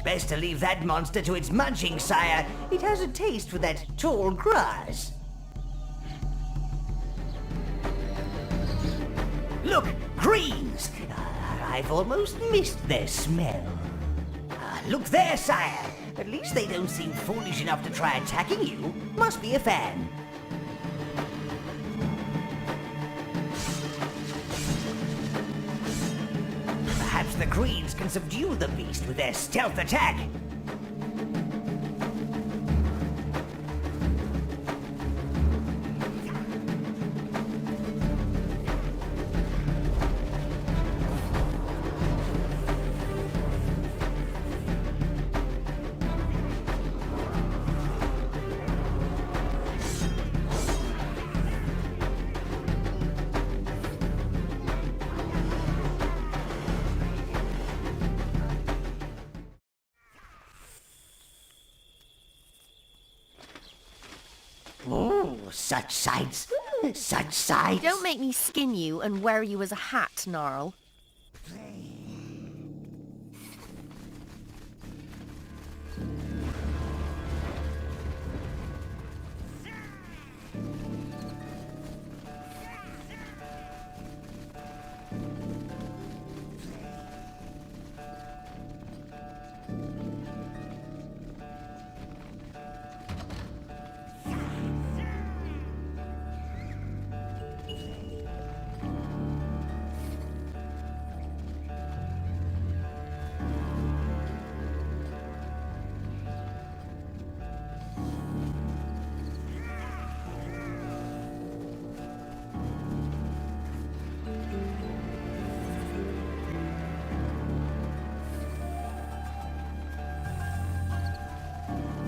Best to leave that monster to its munching, sire. It has a taste for that tall grass. Look, greens! I've almost missed their smell. Look there, sire. At least they don't seem foolish enough to try attacking you. Must be a fan. Perhaps the greens can subdue the beast with their stealth attack. Oh, such sights, such sights. Don't make me skin you and wear you as a hat, Gnarl.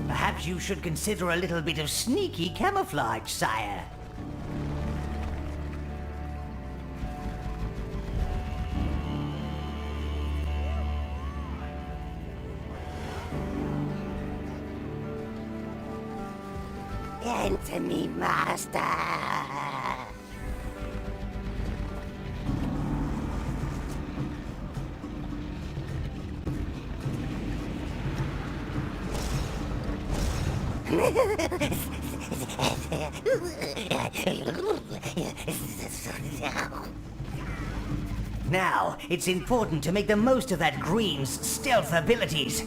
Perhaps you should consider a little bit of sneaky camouflage, sire. Enter me, master. Now, it's important to make the most of that green's stealth abilities.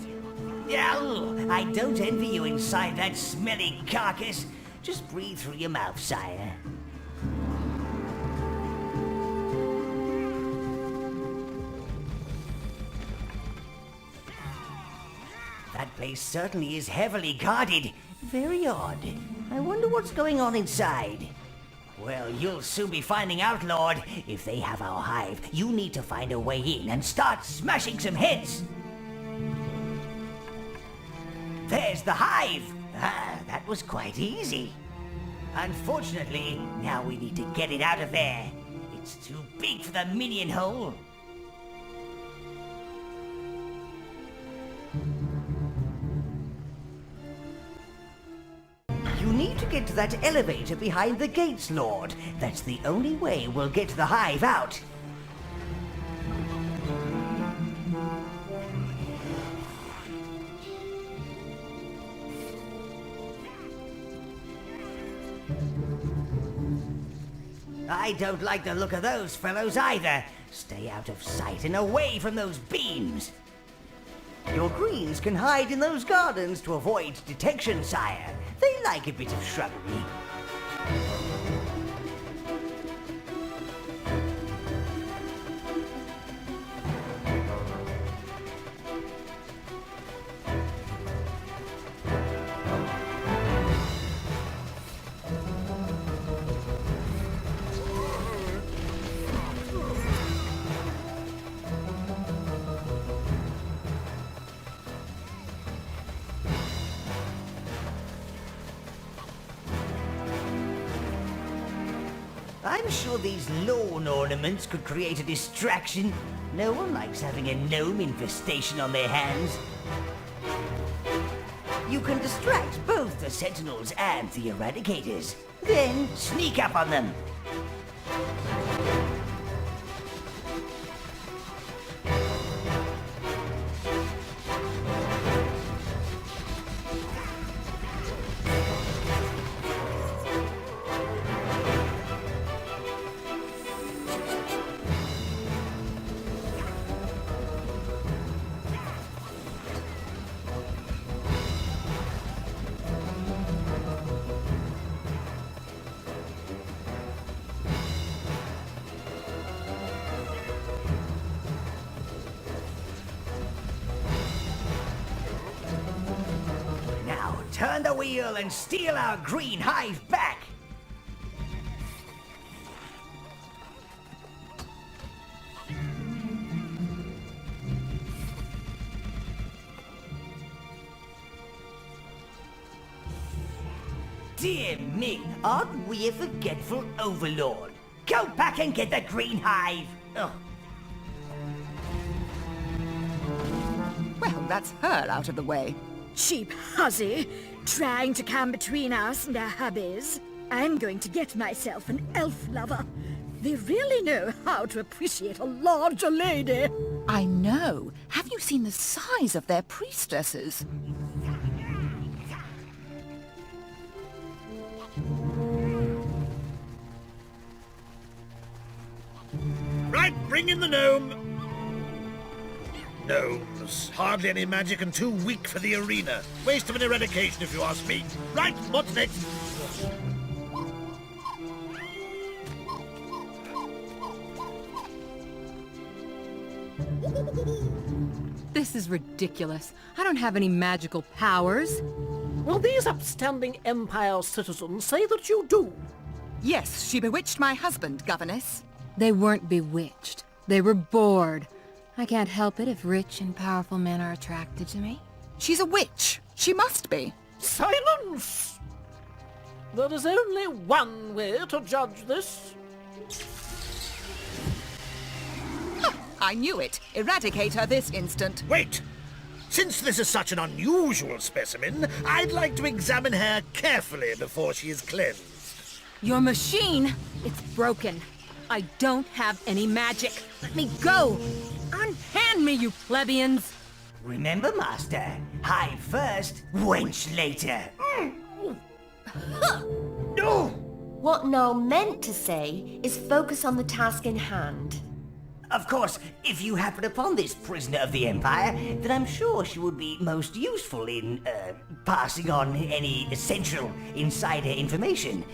Oh, I don't envy you inside that smelly carcass. Just breathe through your mouth, sire. That place certainly is heavily guarded. Very odd. I wonder what's going on inside. Well, you'll soon be finding out, Lord. If they have our hive, you need to find a way in and start smashing some heads. There's the hive. That was quite easy. Unfortunately, now we need to get it out of there. It's too big for the minion hole. You need to get to that elevator behind the gates, Lord. That's the only way we'll get the hive out. I don't like the look of those fellows either. Stay out of sight and away from those beams. Your greens can hide in those gardens to avoid detection, sire. They like a bit of shrubbery. I'm sure these lawn ornaments could create a distraction. No one likes having a gnome infestation on their hands. You can distract both the sentinels and the eradicators. Then sneak up on them. Turn the wheel and steal our green hive back! Dear me, aren't we a forgetful Overlord? Go back and get the green hive! Ugh. Well, that's her out of the way. Cheap hussy, trying to come between us and our hubbies. I'm going to get myself an elf lover. They really know how to appreciate a larger lady. I know. Have you seen the size of their priestesses? Right, bring in the gnome. Gnomes. Hardly any magic and too weak for the arena. Waste of an eradication, if you ask me. Right, what's next? This is ridiculous. I don't have any magical powers. Well, these upstanding Empire citizens say that you do. Yes, she bewitched my husband, governess. They weren't bewitched. They were bored. I can't help it if rich and powerful men are attracted to me. She's a witch. She must be. Silence! There is only one way to judge this. I knew it. Eradicate her this instant. Wait! Since this is such an unusual specimen, I'd like to examine her carefully before she is cleansed. Your machine! It's broken. I don't have any magic. Let me go! Unhand me, you plebeians! Remember, Master, hive first, wench later. No! What Noel meant to say is focus on the task in hand. Of course, if you happen upon this prisoner of the Empire, then I'm sure she would be most useful in, passing on any essential insider information.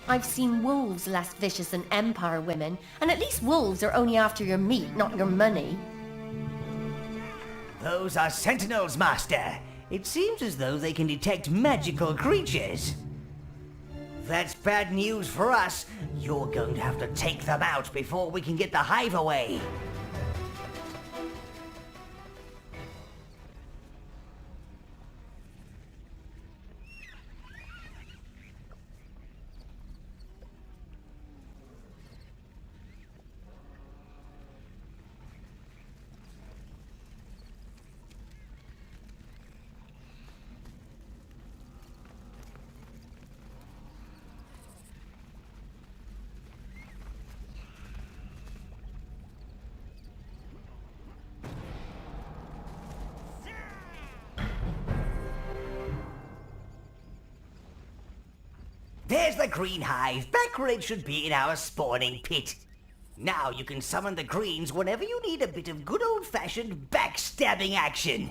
I've seen wolves less vicious than Empire women, and at least wolves are only after your meat, not your money. Those are sentinels, Master. It seems as though they can detect magical creatures. That's bad news for us. You're going to have to take them out before we can get the hive away. There's the green hive, back where it should be in our spawning pit. Now you can summon the greens whenever you need a bit of good old-fashioned backstabbing action.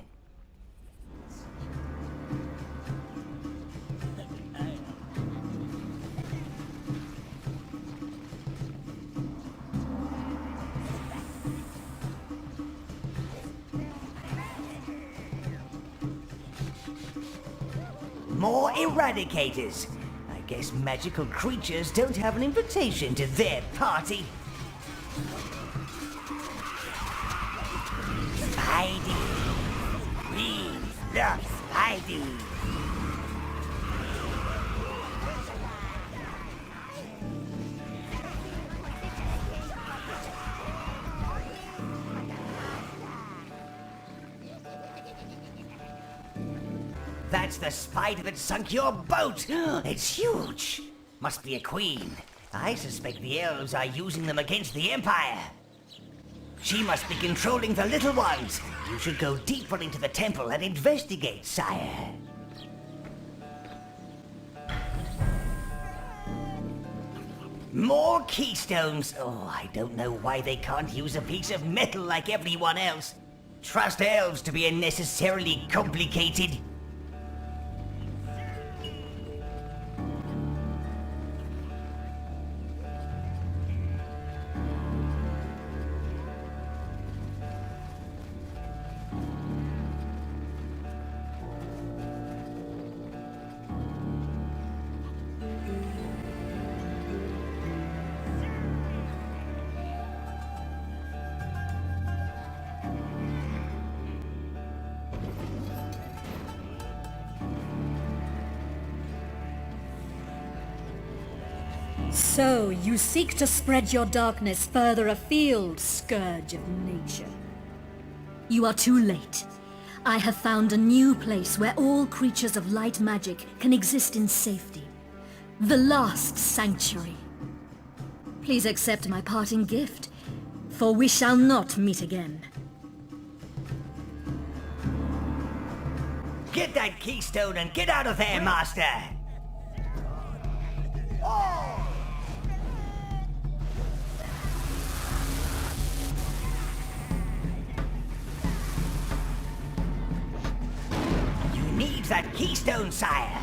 More eradicators. I guess magical creatures don't have an invitation to their party. Spidey. We love Spidey. That's the spider that sunk your boat! It's huge! Must be a queen. I suspect the elves are using them against the Empire. She must be controlling the little ones. You should go deeper into the temple and investigate, sire. More keystones! Oh, I don't know why they can't use a piece of metal like everyone else. Trust elves to be unnecessarily complicated. So, you seek to spread your darkness further afield, Scourge of Nature. You are too late. I have found a new place where all creatures of light magic can exist in safety. The last sanctuary. Please accept my parting gift, for we shall not meet again. Get that keystone and get out of there, Master! You need that keystone, sire!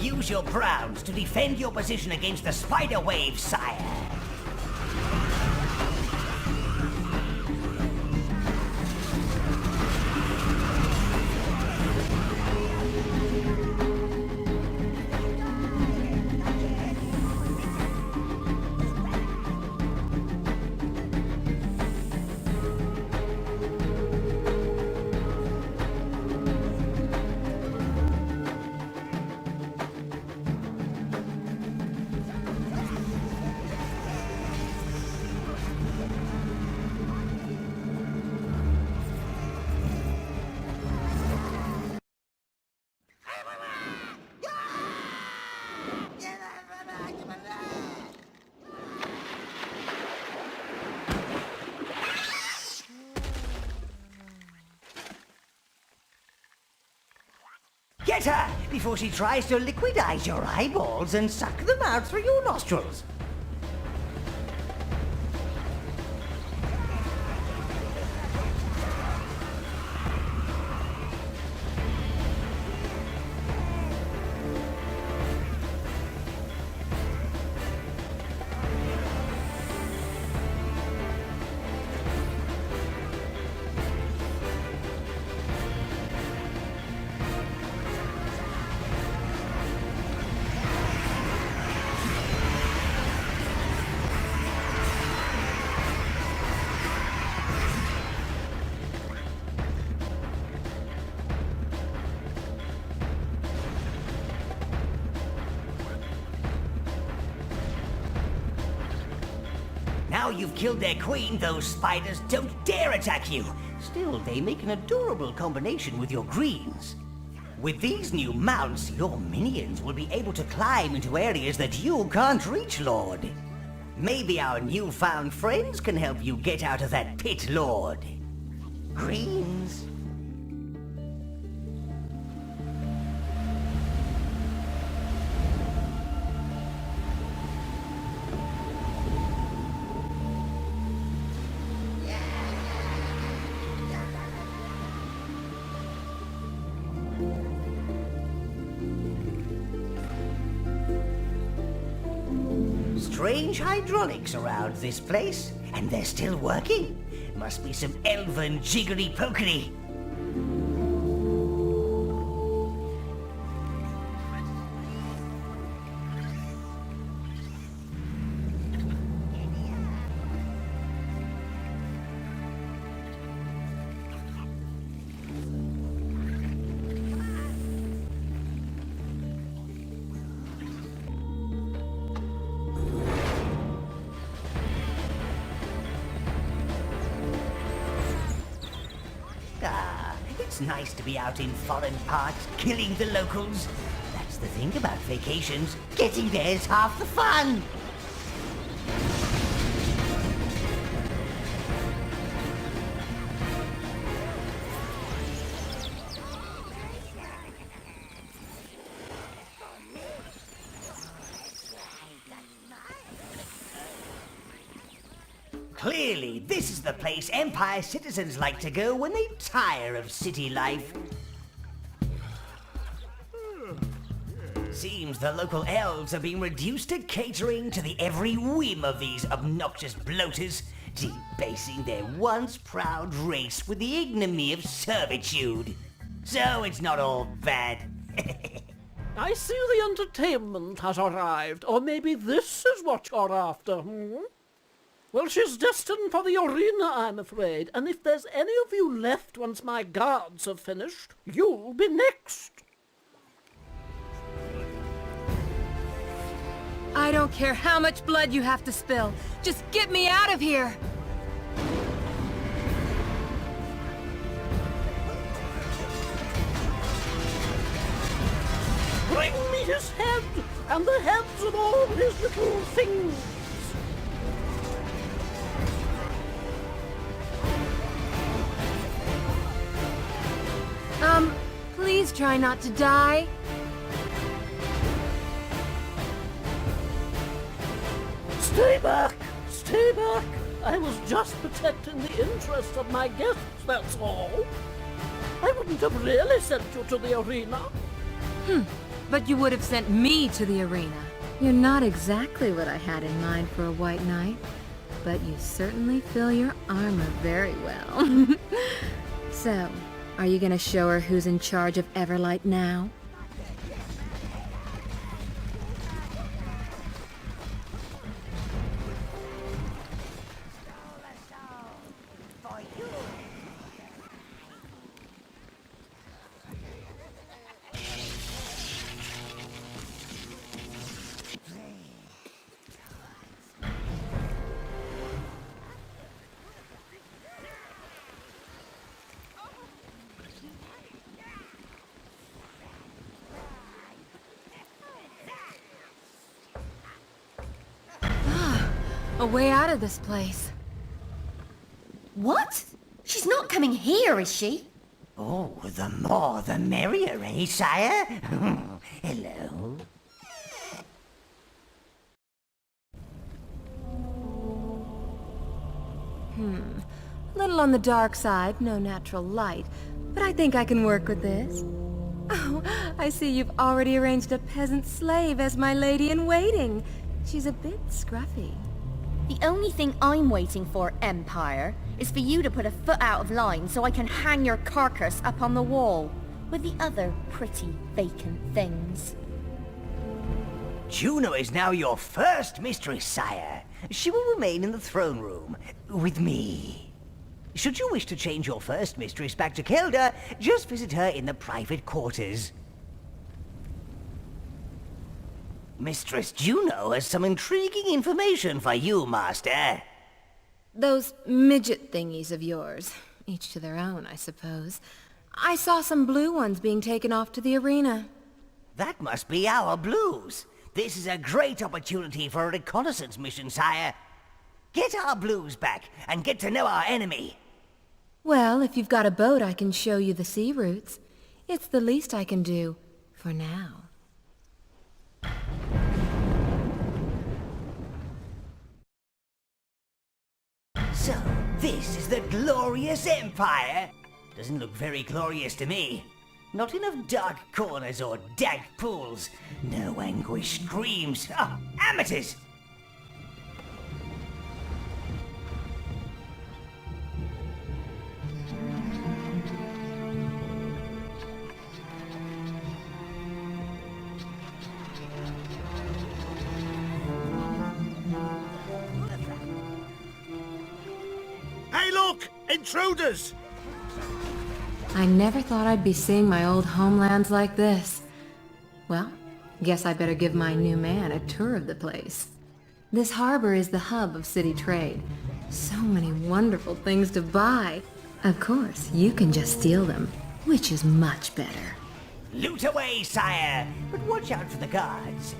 Use your browns to defend your position against the spider wave, sire. Get her before she tries to liquidize your eyeballs and suck them out through your nostrils. Now you've killed their queen, those spiders don't dare attack you. Still, they make an adorable combination with your greens. With these new mounts, your minions will be able to climb into areas that you can't reach, Lord. Maybe our newfound friends can help you get out of that pit, Lord. Greens. Strange hydraulics around this place, and they're still working. Must be some elven jiggly-pokery. It's nice to be out in foreign parts, killing the locals. That's the thing about vacations. Getting there's half the fun. Clearly, this is the place Empire citizens like to go when they tire of city life. Seems the local elves are being reduced to catering to the every whim of these obnoxious bloaters, debasing their once proud race with the ignominy of servitude. So it's not all bad. I see the entertainment has arrived, or maybe this is what you're after, Well, she's destined for the arena, I'm afraid, and if there's any of you left once my guards have finished, you'll be next. I don't care how much blood you have to spill. Just get me out of here! Bring me his head, and the heads of all his little things. Please try not to die. Stay back! Stay back! I was just protecting the interests of my guests, that's all. I wouldn't have really sent you to the arena. But you would have sent me to the arena. You're not exactly what I had in mind for a white knight, but you certainly fill your armor very well. So, are you gonna show her who's in charge of Everlight now? A way out of this place. What? She's not coming here, is she? Oh, the more the merrier, eh, sire? Hello. A little on the dark side, no natural light, but I think I can work with this. Oh, I see you've already arranged a peasant slave as my lady-in-waiting. She's a bit scruffy. The only thing I'm waiting for, Empire, is for you to put a foot out of line so I can hang your carcass up on the wall, with the other pretty vacant things. Juno is now your first mistress, sire. She will remain in the throne room, with me. Should you wish to change your first mistress back to Kelda, just visit her in the private quarters. Mistress Juno has some intriguing information for you, Master. Those midget thingies of yours. Each to their own, I suppose. I saw some blue ones being taken off to the arena. That must be our blues. This is a great opportunity for a reconnaissance mission, sire. Get our blues back and get to know our enemy. Well, if you've got a boat, I can show you the sea routes. It's the least I can do, for now. So, this is the glorious Empire? Doesn't look very glorious to me. Not enough dark corners or dank pools. No anguished screams. Ah, amateurs! Hey, look! Intruders! I never thought I'd be seeing my old homelands like this. Well, guess I better give my new man a tour of the place. This harbor is the hub of city trade. So many wonderful things to buy. Of course, you can just steal them, which is much better. Loot away, sire! But watch out for the guards.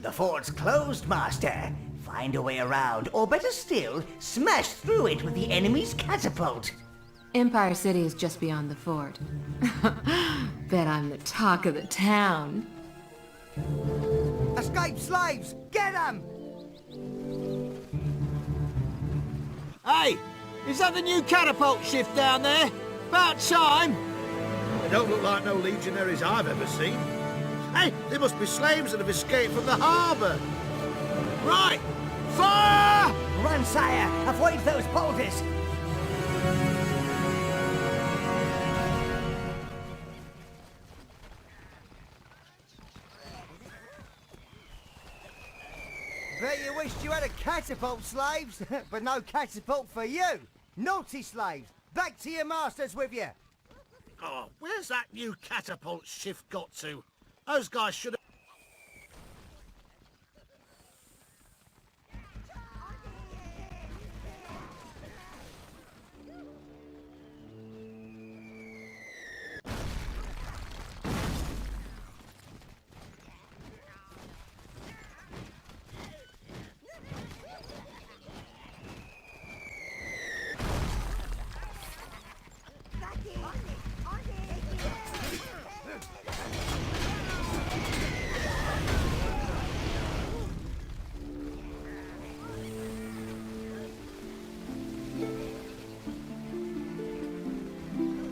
The fort's closed, Master. Find a way around, or better still, smash through it with the enemy's catapult. Empire City is just beyond the fort. Bet I'm the talk of the town. Escape slaves! Get them! Hey, is that the new catapult shift down there? About time. They don't look like no legionaries I've ever seen. Hey, they must be slaves that have escaped from the harbour. Right, fire! Run, sire! Avoid those boulders! Bet you wished you had a catapult, slaves, but no catapult for you. Naughty slaves, back to your masters with you. Oh, where's that new catapult shift got to? Those guys should have...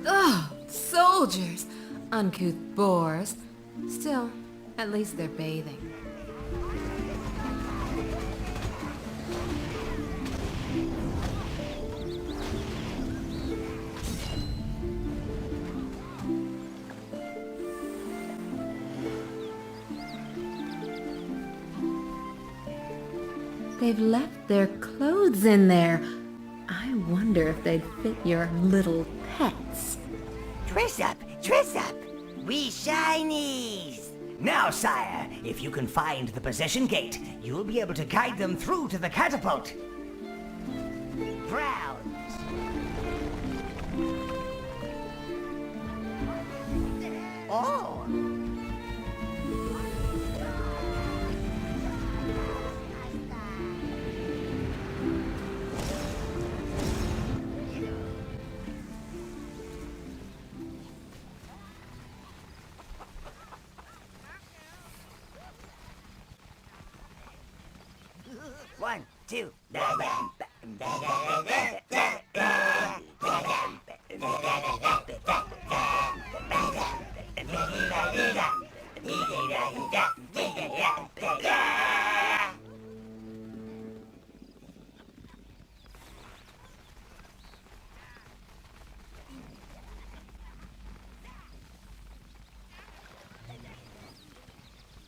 Ugh, soldiers! Uncouth boors. Still, at least they're bathing. They've left their clothes in there. I wonder if they'd fit your little pets. Dress up! Dress up! We shinies! Now, sire, if you can find the possession gate, you'll be able to guide them through to the catapult. Browns! Oh! 1, 2.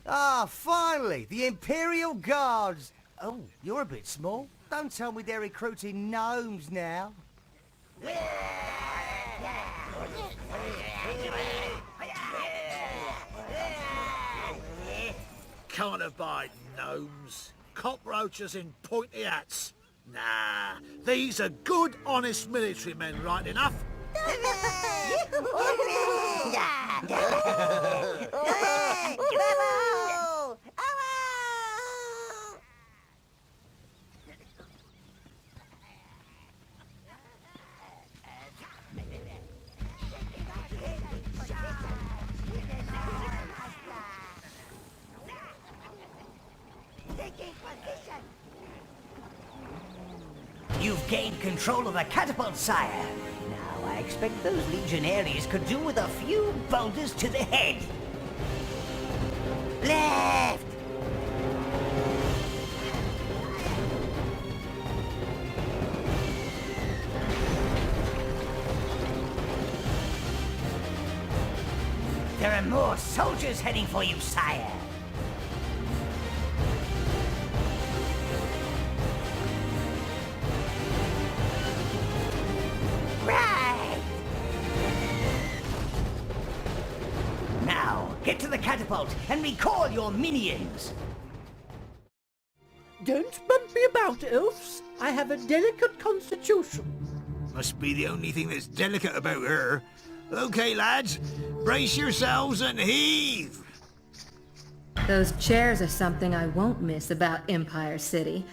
Ah, finally! The Imperial Guards! Oh, you're a bit small. Don't tell me they're recruiting gnomes now. Can't abide gnomes. Cockroaches in pointy hats. Nah, these are good, honest military men, right enough. You've gained control of the catapult, sire. Now, I expect those legionaries could do with a few boulders to the head. Left! There are more soldiers heading for you, sire. Right! Now, get to the catapult and recall your minions. Don't bump me about, elves. I have a delicate constitution. Must be the only thing that's delicate about her. Okay, lads, brace yourselves and heave. Those chairs are something I won't miss about Empire City.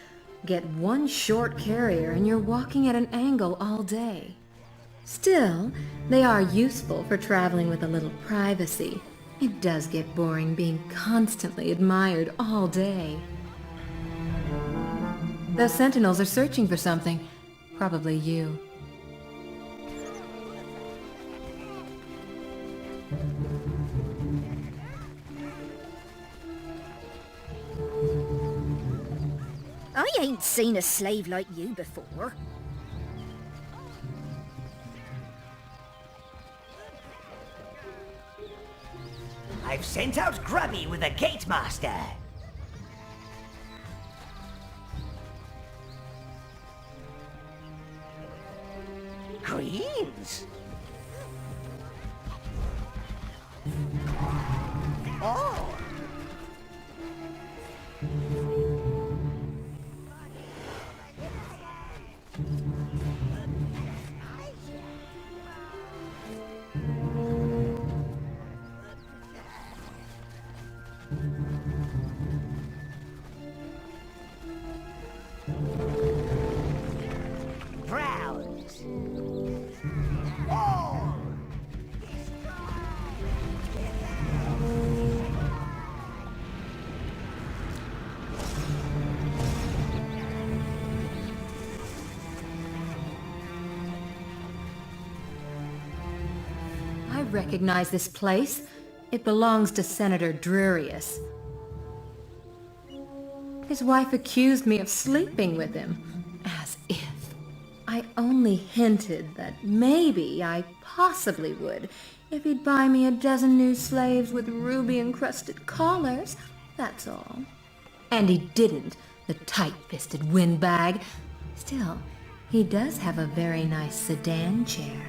Get one short carrier and you're walking at an angle all day. Still, they are useful for traveling with a little privacy. It does get boring being constantly admired all day. Those sentinels are searching for something. Probably you. I ain't seen a slave like you before. I've sent out Grubby with a gate master. Greens. Oh. Browns. Oh. I recognize this place. It belongs to Senator Drurius. His wife accused me of sleeping with him, as if. I only hinted that maybe I possibly would if he'd buy me a dozen new slaves with ruby-encrusted collars, that's all. And he didn't, the tight-fisted windbag. Still, he does have a very nice sedan chair.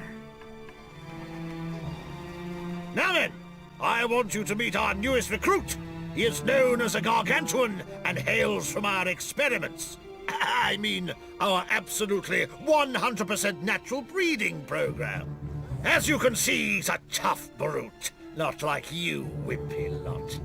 Now then, I want you to meet our newest recruit. He is known as a gargantuan and hails from our experiments. I mean, our absolutely 100% natural breeding program. As you can see, he's a tough brute, not like you, wimpy lot.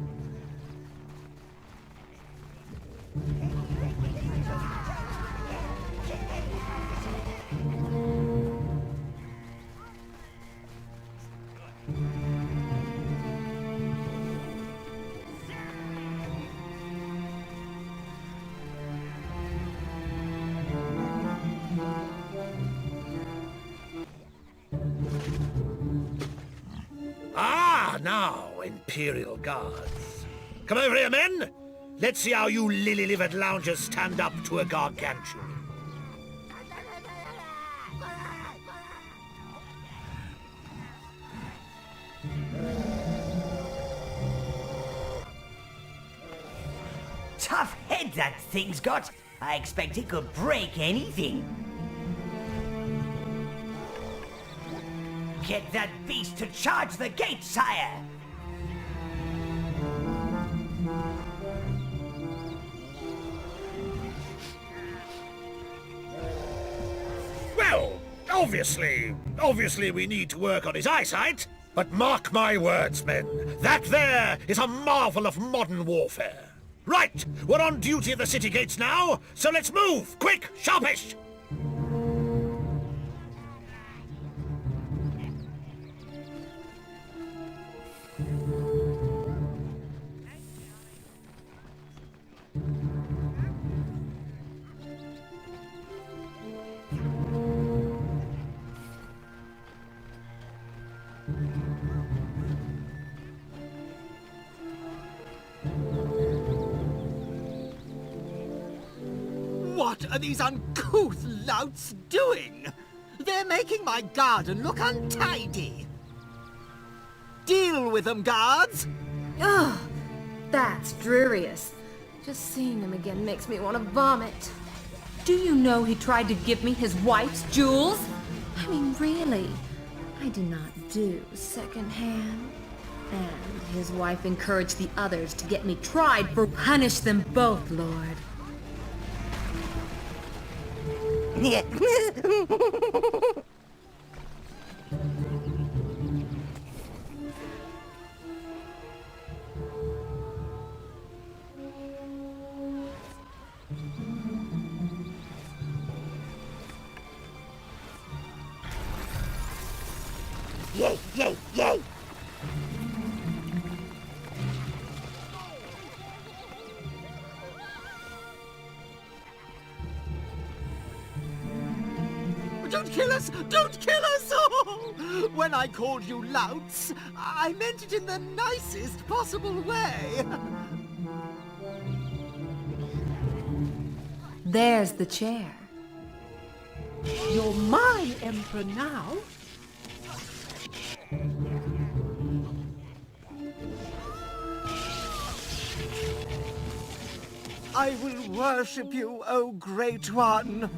now, Imperial Guards. Come over here, men! Let's see how you lily-livered loungers stand up to a gargantuan. Tough head that thing's got. I expect it could break anything. Get that beast to charge the gate, sire! Well, obviously we need to work on his eyesight. But mark my words, men. That there is a marvel of modern warfare. Right, we're on duty at the city gates now, so let's move! Quick, sharpish! What are these uncouth louts doing? They're making my garden look untidy. Deal with them, guards! Ugh, that's drearious. Just seeing him again makes me want to vomit. Do you know he tried to give me his wife's jewels? I mean, really? I do not do secondhand. And his wife encouraged the others to get me tried for... Punish them both, Lord. Yay, yay, yay! Don't kill us! Don't kill us! Oh! When I called you louts, I meant it in the nicest possible way. There's the chair. You're my emperor now. I will worship you, O Great One.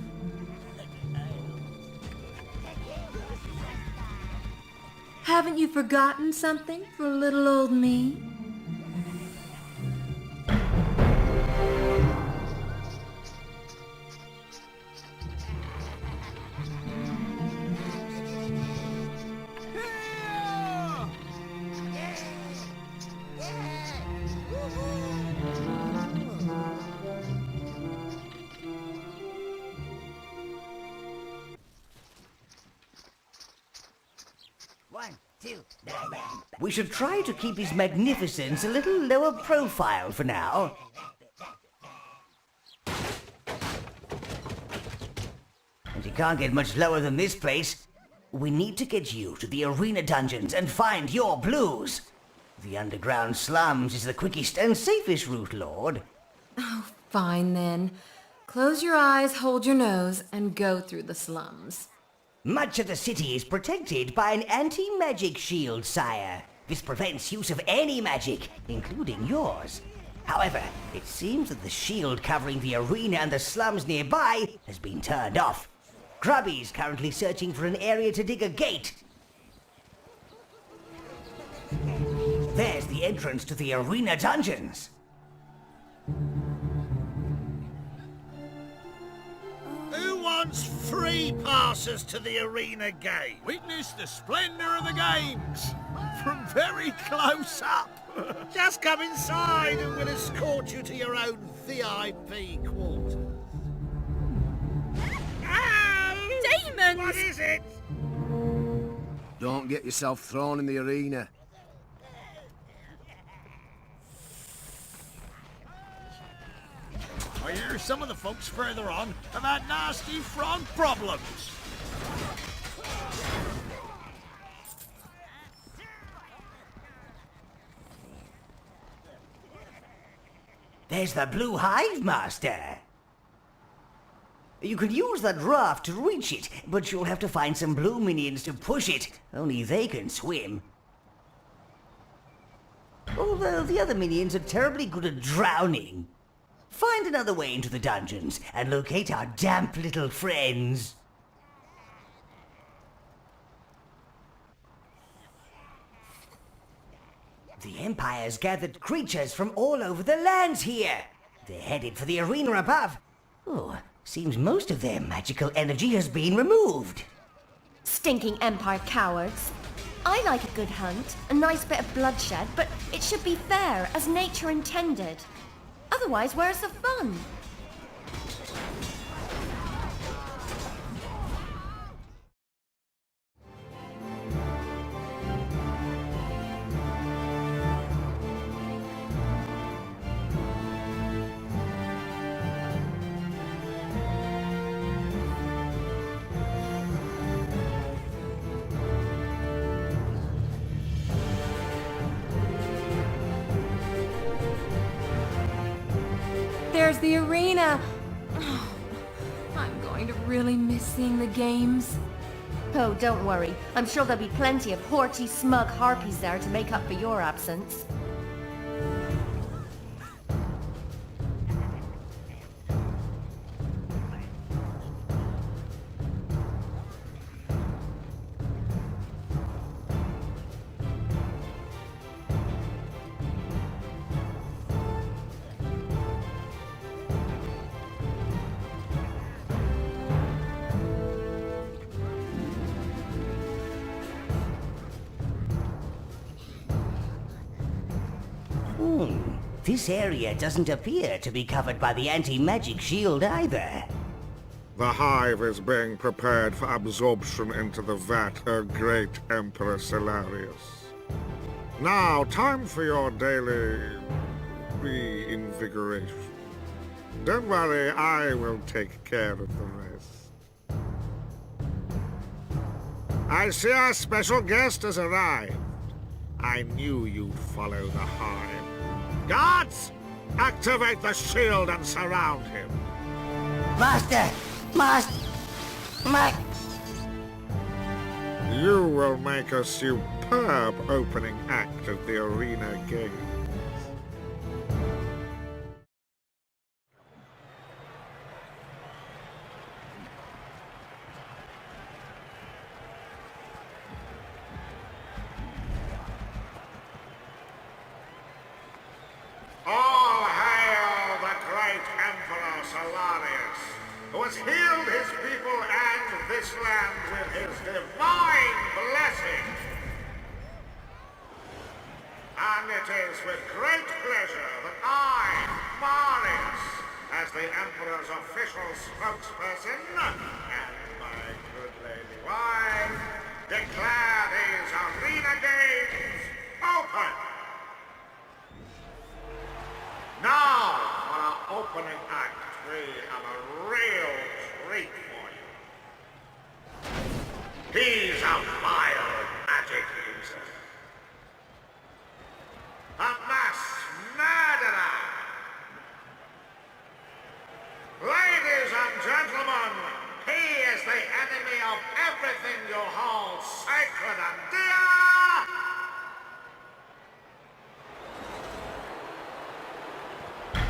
Haven't you forgotten something for little old me? We should try to keep his magnificence a little lower profile for now. And you can't get much lower than this place. We need to get you to the arena dungeons and find your blues. The underground slums is the quickest and safest route, Lord. Oh, fine then. Close your eyes, hold your nose, and go through the slums. Much of the city is protected by an anti-magic shield, sire. This prevents use of any magic, including yours. However, it seems that the shield covering the arena and the slums nearby has been turned off. Grubby's currently searching for an area to dig a gate. There's the entrance to the arena dungeons. Who wants free passes to the arena gate? Witness the splendor of the games from very close up. Just come inside and we'll escort you to your own VIP quarters. Ow! Demons! What is it? Don't get yourself thrown in the arena. I hear some of the folks further on have had nasty frog problems. there's the Blue Hive Master. You could use that raft to reach it, but you'll have to find some blue minions to push it. Only they can swim. Although the other minions are terribly good at drowning. Find another way into the dungeons and locate our damp little friends. The Empire's gathered creatures from all over the lands here. They're headed for the arena above. Oh, seems most of their magical energy has been removed. Stinking Empire cowards. I like a good hunt, a nice bit of bloodshed, but it should be fair, as nature intended. Otherwise, where's the fun? There's the arena. Oh, I'm going to really miss seeing the games. Oh, don't worry. I'm sure there'll be plenty of haughty, smug harpies there to make up for your absence. This area doesn't appear to be covered by the anti-magic shield either. The hive is being prepared for absorption into the vat of Great Emperor Solarius. Now, time for your daily reinvigoration. Don't worry, I will take care of the rest. I see our special guest has arrived. I knew you'd follow the hive. Guards, activate the shield and surround him. Master! You will make a superb opening act of the arena games. All hail the great Emperor Solarius, who has healed his people and this land with his divine blessing. And it is with great pleasure that I, Marius, as the Emperor's official spokesperson, and my good lady wife, declare these arena games open. Now, for our opening act, we have a real treat for you. He's a vile magic user. A mass murderer. Ladies and gentlemen, he is the enemy of everything you hold sacred and dear.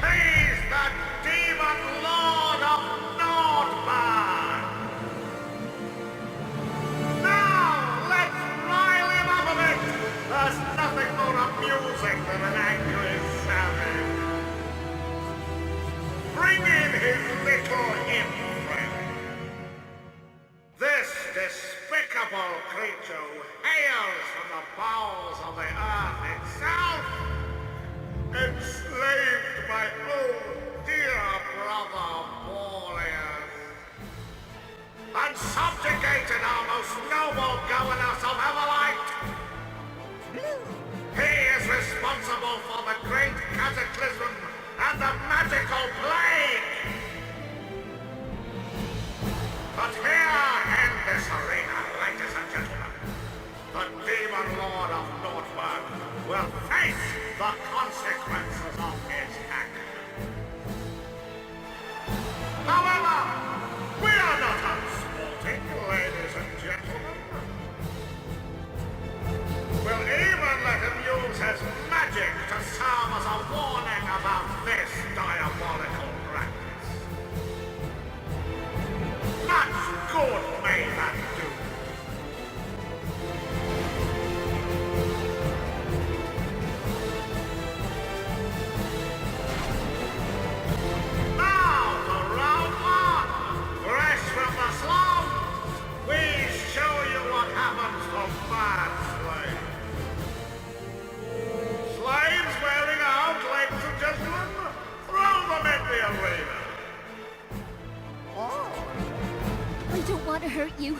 He's the Demon Lord of Nordberg! Now, let's rile him up a bit! There's nothing more amusing than an angry savage. Bring in his little imp friend. This despicable creature who hails from the bowels of the earth itself enslaved my own dear brother Boreas, and subjugated our most noble governess of Everlight. He is responsible for the great cataclysm and the magical plague. But here in this arena, ladies and gentlemen, the Demon Lord of Nordberg will face the consequences of his act. may that do. Now to round one. Fresh from the slum, we show you what happens to bad slaves. Slaves wearing out, ladies and gentlemen, throw them in the arena. I don't want to hurt you,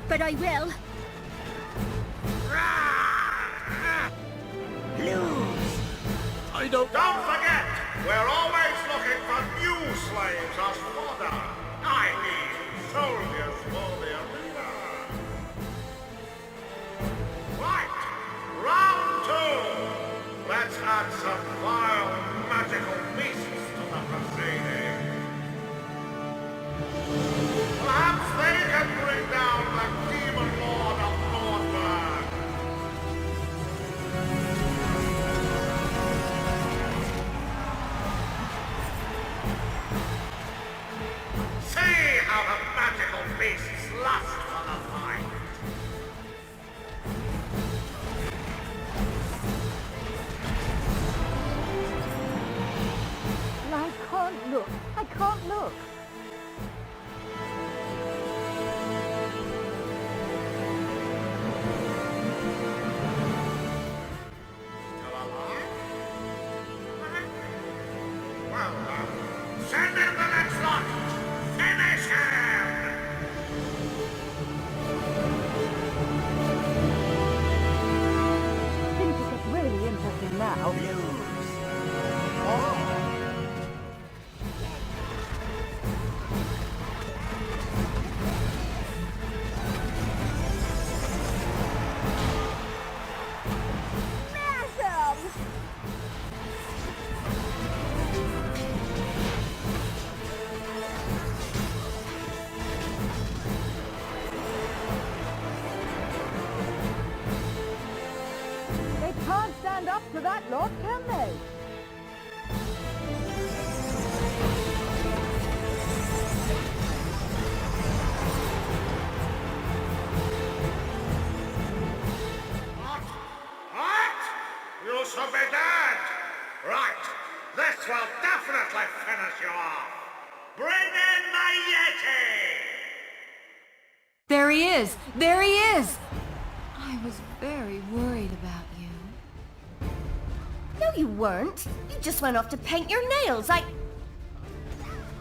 but I will. Lose. Don't forget, we're always looking for new slaves as fodder. I mean, soldiers for the arena. Right, round two. Let's add some vile magical beasts to the proceeding. Perhaps they can bring down the demon lord of Nordberg. See how the magical beasts lust for the fight. I can't look. I can't look. Still alive? Well done. Send in the next lot. Finish him! Things will get really interesting now. They can't stand up to that lot, can they? What? You should be dead! Right, this will definitely finish you off. Bring in the Yeti! There he is! There he is! I was very worried about you. No, you weren't. You just went off to paint your nails.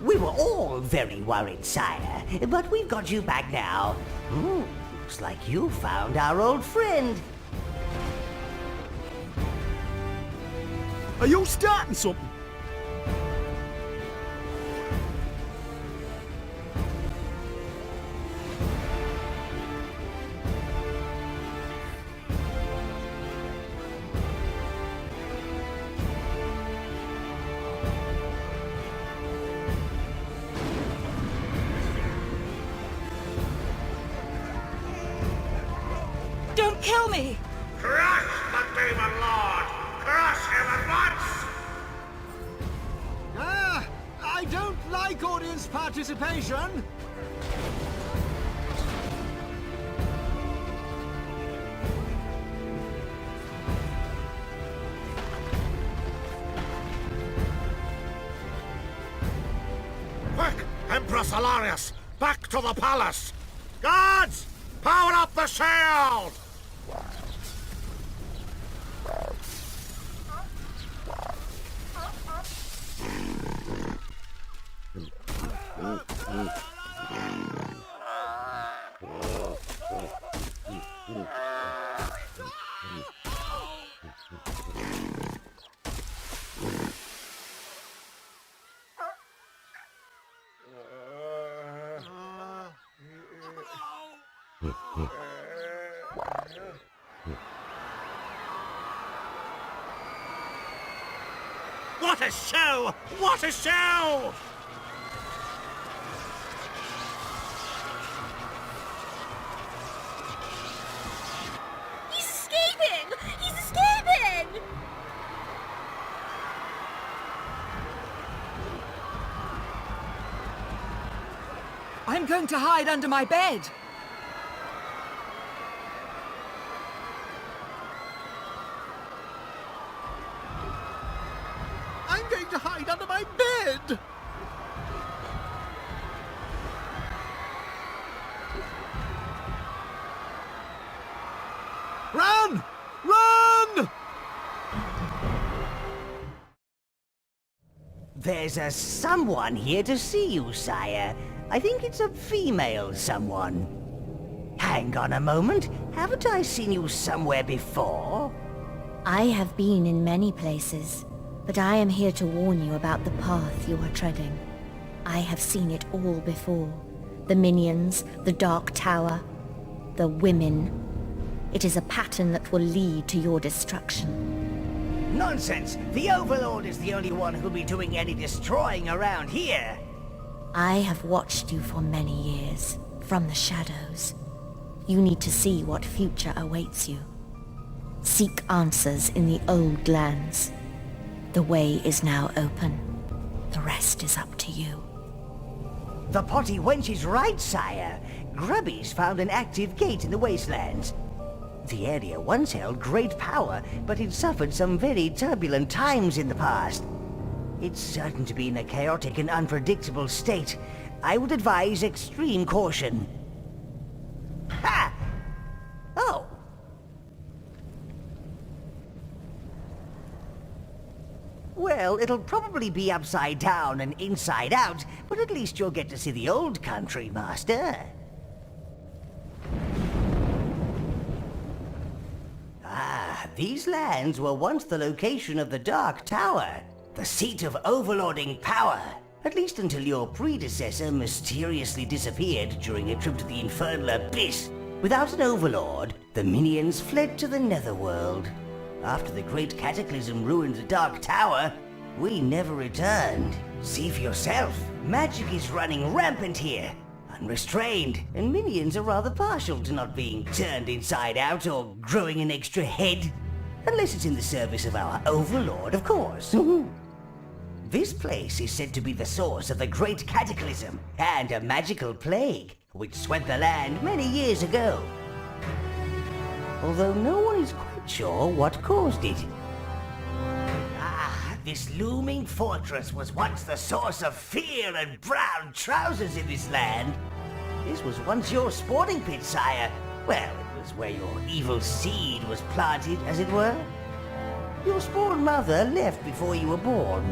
We were all very worried, sire, but we've got you back now. Ooh, looks like you found our old friend. Are you starting something? Don't kill me! Crush the Demon Lord! Crush him at once! I don't like audience participation. Quick, Empress Alarius! Back to the palace! Guards! Power up the shield! What a show! What a show! He's escaping! He's escaping! I'm going to hide under my bed. I'm going to hide under my bed! Run! Run! There's a someone here to see you, sire. I think it's a female someone. Hang on a moment. Haven't I seen you somewhere before? I have been in many places, but I am here to warn you about the path you are treading. I have seen it all before. The minions, the Dark Tower, the women. It is a pattern that will lead to your destruction. Nonsense! The Overlord is the only one who'll be doing any destroying around here! I have watched you for many years, from the shadows. You need to see what future awaits you. Seek answers in the old lands. The way is now open. The rest is up to you. The potty wench is right, sire. Grubby's found an active gate in the wastelands. The area once held great power, but it suffered some very turbulent times in the past. It's certain to be in a chaotic and unpredictable state. I would advise extreme caution. Ha! Oh! Well, it'll probably be upside down and inside out, but at least you'll get to see the old country, Master. These lands were once the location of the Dark Tower, the seat of overlording power, at least until your predecessor mysteriously disappeared during a trip to the infernal abyss. Without an overlord, the minions fled to the netherworld. After the great cataclysm ruined the Dark Tower, we never returned. See for yourself, magic is running rampant here. Unrestrained, and minions are rather partial to not being turned inside out or growing an extra head. Unless it's in the service of our Overlord, of course. This place is said to be the source of the Great Cataclysm and a magical plague, which swept the land many years ago. Although no one is quite sure what caused it. This looming fortress was once the source of fear and brown trousers in this land. This was once your sporting pit, sire. Well, it was where your evil seed was planted, as it were. Your spawn mother left before you were born.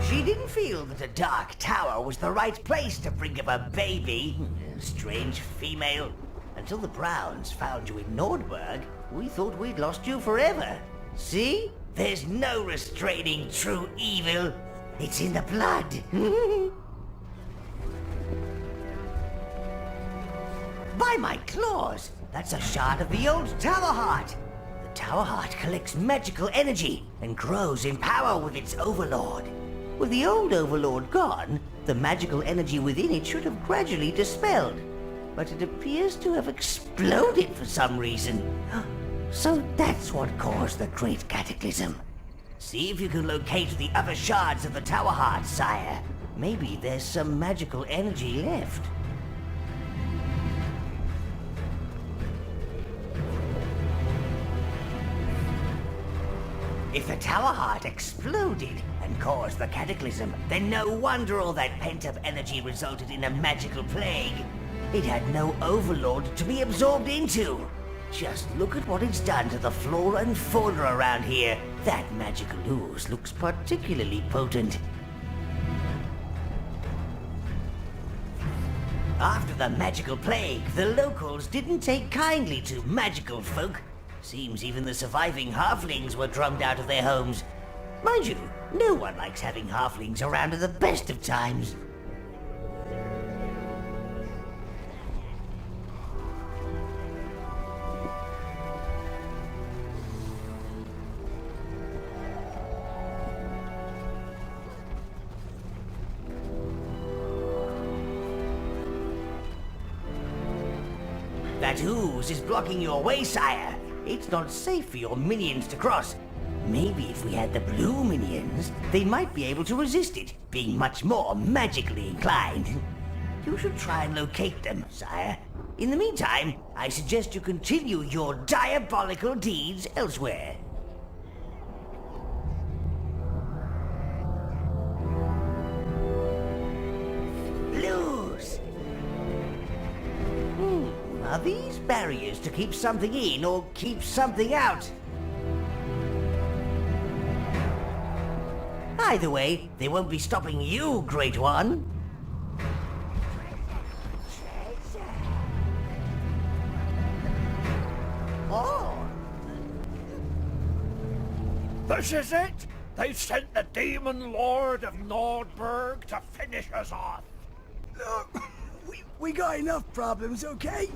She didn't feel that a Dark Tower was the right place to bring up a baby. Strange female. Until the Browns found you in Nordberg, we thought we'd lost you forever. See? There's no restraining true evil. It's in the blood. By my claws! That's a shard of the old Tower Heart. The Tower Heart collects magical energy and grows in power with its Overlord. With the old Overlord gone, the magical energy within it should have gradually dispelled. But it appears to have exploded for some reason. So that's what caused the Great Cataclysm. See if you can locate the other shards of the Tower Heart, sire. Maybe there's some magical energy left. If the Tower Heart exploded and caused the Cataclysm, then no wonder all that pent-up energy resulted in a magical plague. It had no Overlord to be absorbed into. Just look at what it's done to the flora and fauna around here. That magical ooze looks particularly potent. After the magical plague, the locals didn't take kindly to magical folk. Seems even the surviving halflings were drummed out of their homes. Mind you, no one likes having halflings around at the best of times. That ooze is blocking your way, sire. It's not safe for your minions to cross. Maybe if we had the blue minions, they might be able to resist it, being much more magically inclined. You should try and locate them, sire. In the meantime, I suggest you continue your diabolical deeds elsewhere. Blues! Are these barriers to keep something in or keep something out? Either way, they won't be stopping you, Great One. Oh. This is it! They've sent the Demon Lord of Nordberg to finish us off. Look, we got enough problems, okay?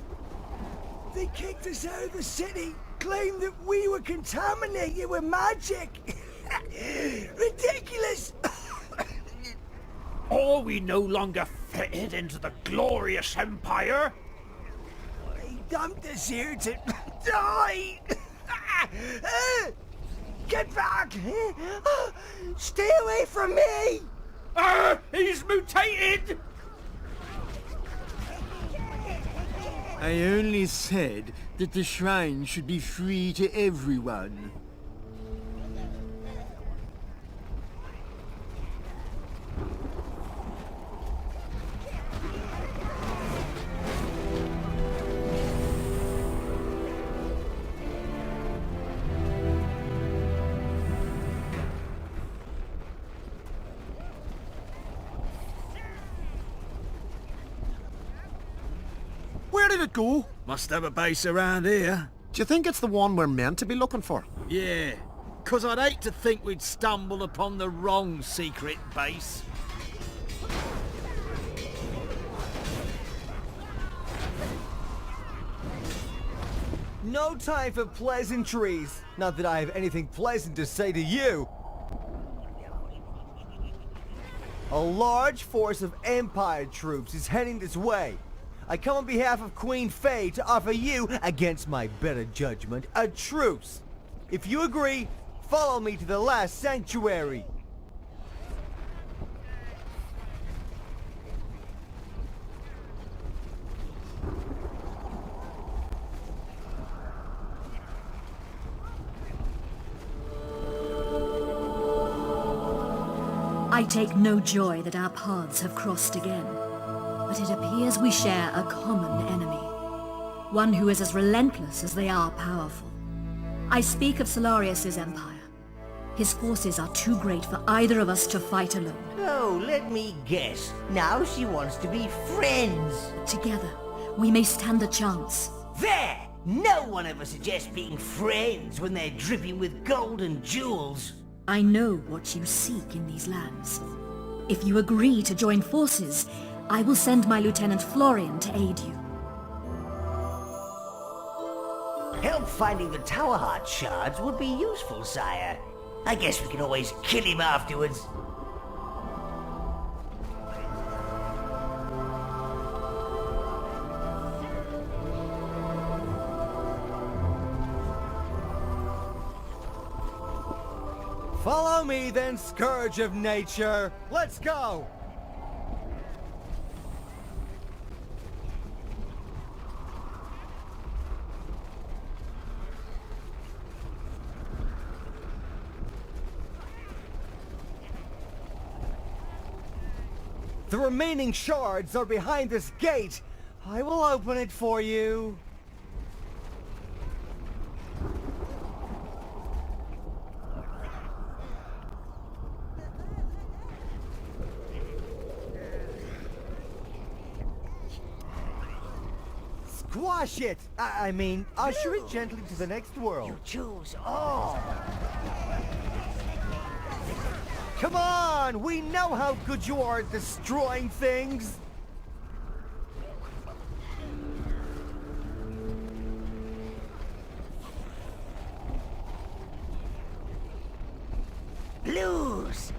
They kicked us out of the city, claimed that we were contaminated with magic. Ridiculous! Or we no longer fitted into the glorious empire. They dumped us here to die! Get back! Stay away from me! He's mutated! I only said that the shrine should be free to everyone. Where did it go? Must have a base around here. Do you think it's the one we're meant to be looking for? Yeah, 'cause I'd hate to think we'd stumbled upon the wrong secret base. No time for pleasantries. Not that I have anything pleasant to say to you. A large force of Empire troops is heading this way. I come on behalf of Queen Faye to offer you, against my better judgment, a truce. If you agree, follow me to the last sanctuary. I take no joy that our paths have crossed again, but it appears we share a common enemy. One who is as relentless as they are powerful. I speak of Solarius's empire. His forces are too great for either of us to fight alone. Oh, let me guess. Now she wants to be friends. Together, we may stand a chance. There! No one ever suggests being friends when they're dripping with gold and jewels. I know what you seek in these lands. If you agree to join forces, I will send my Lieutenant Florian to aid you. Help finding the Tower Heart shards would be useful, sire. I guess we can always kill him afterwards. Follow me then, Scourge of Nature. Let's go! The remaining shards are behind this gate. I will open it for you. Squash it! I mean, usher it gently to the next world. You choose all. Come on! We know how good you are at destroying things! Blues!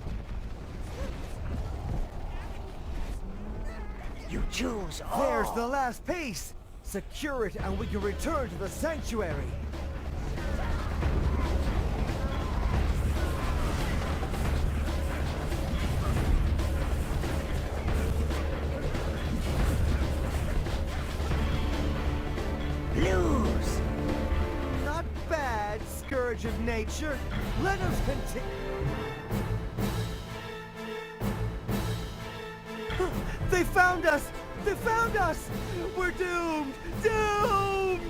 You choose all. There's the last piece! Secure it and we can return to the sanctuary. scourge of nature. Let us continue. They found us! They found us! We're doomed! Doomed!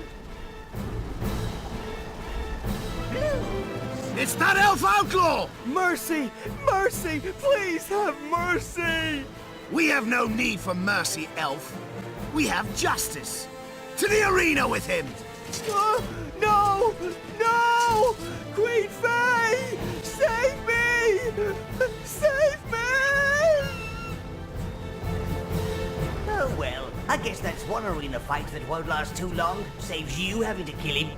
It's that elf outlaw! Mercy! Mercy! Please have mercy! We have no need for mercy, elf. We have justice. To the arena with him! No! No! Queen Faye! Save me! Save me! Oh well, I guess that's one arena fight that won't last too long. Saves you having to kill him.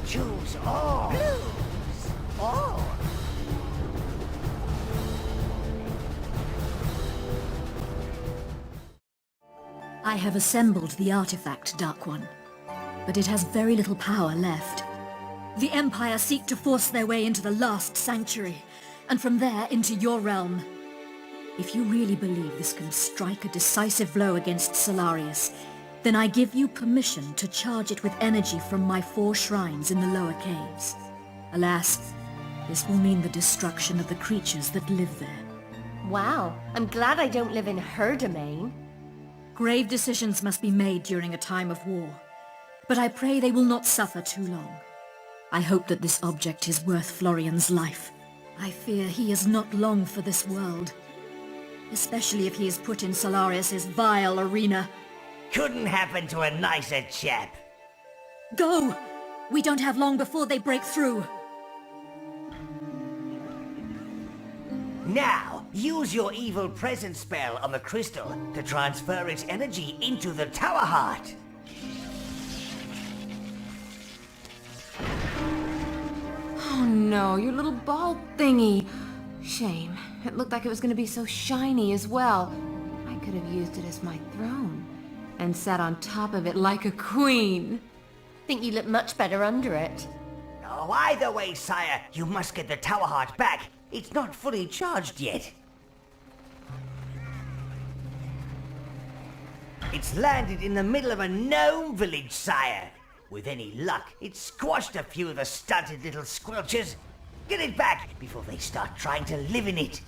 Choose all. Blues. All. I have assembled the artifact, Dark One, but it has very little power left. The Empire seek to force their way into the last sanctuary, and from there into your realm. If you really believe this can strike a decisive blow against Solarius, then I give you permission to charge it with energy from my 4 shrines in the lower caves. Alas, this will mean the destruction of the creatures that live there. Wow, I'm glad I don't live in her domain. Grave decisions must be made during a time of war, but I pray they will not suffer too long. I hope that this object is worth Florian's life. I fear he is not long for this world, especially if he is put in Solarius's vile arena. Couldn't happen to a nicer chap. Go! We don't have long before they break through. Now, use your evil presence spell on the crystal to transfer its energy into the Tower Heart. Oh no, your little ball thingy. Shame. It looked like it was going to be so shiny as well. I could have used it as my throne and sat on top of it like a queen. Think you look much better under it. Oh, either way, sire, you must get the Tower Heart back. It's not fully charged yet. It's landed in the middle of a gnome village, sire. With any luck, it's squashed a few of the stunted little squelchers. Get it back before they start trying to live in it.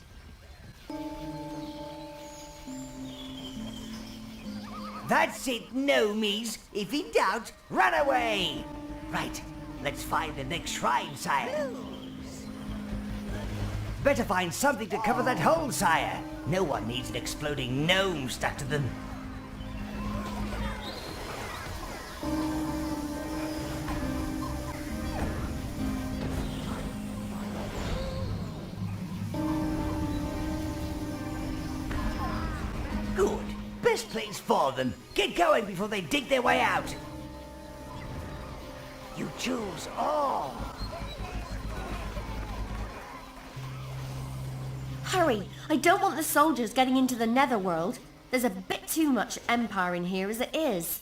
That's it, gnomies. If in doubt, run away. Right, let's find the next shrine, sire. Better find something to cover that hole, sire. No one needs an exploding gnome stuck to them. Good. Best place for them. Get going before they dig their way out. You choose all. Hurry! I don't want the soldiers getting into the netherworld. There's a bit too much Empire in here as it is.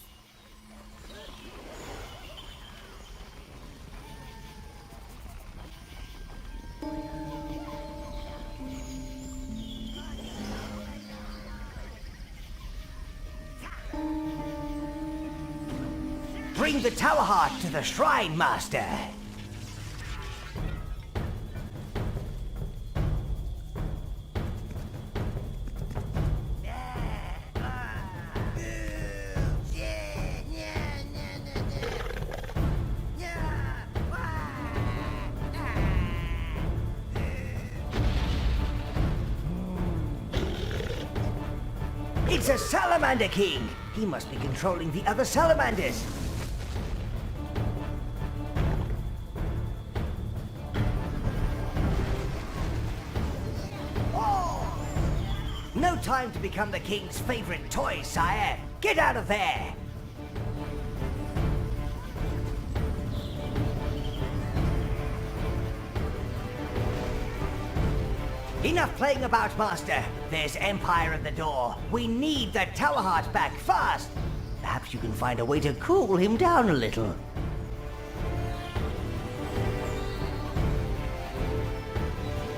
Bring the Tower Heart to the Shrine Master. It's a Salamander King! He must be controlling the other salamanders. No time to become the king's favorite toy, sire. Get out of there! Enough playing about, Master. There's Empire at the door. We need the Tower Heart back fast. Perhaps you can find a way to cool him down a little.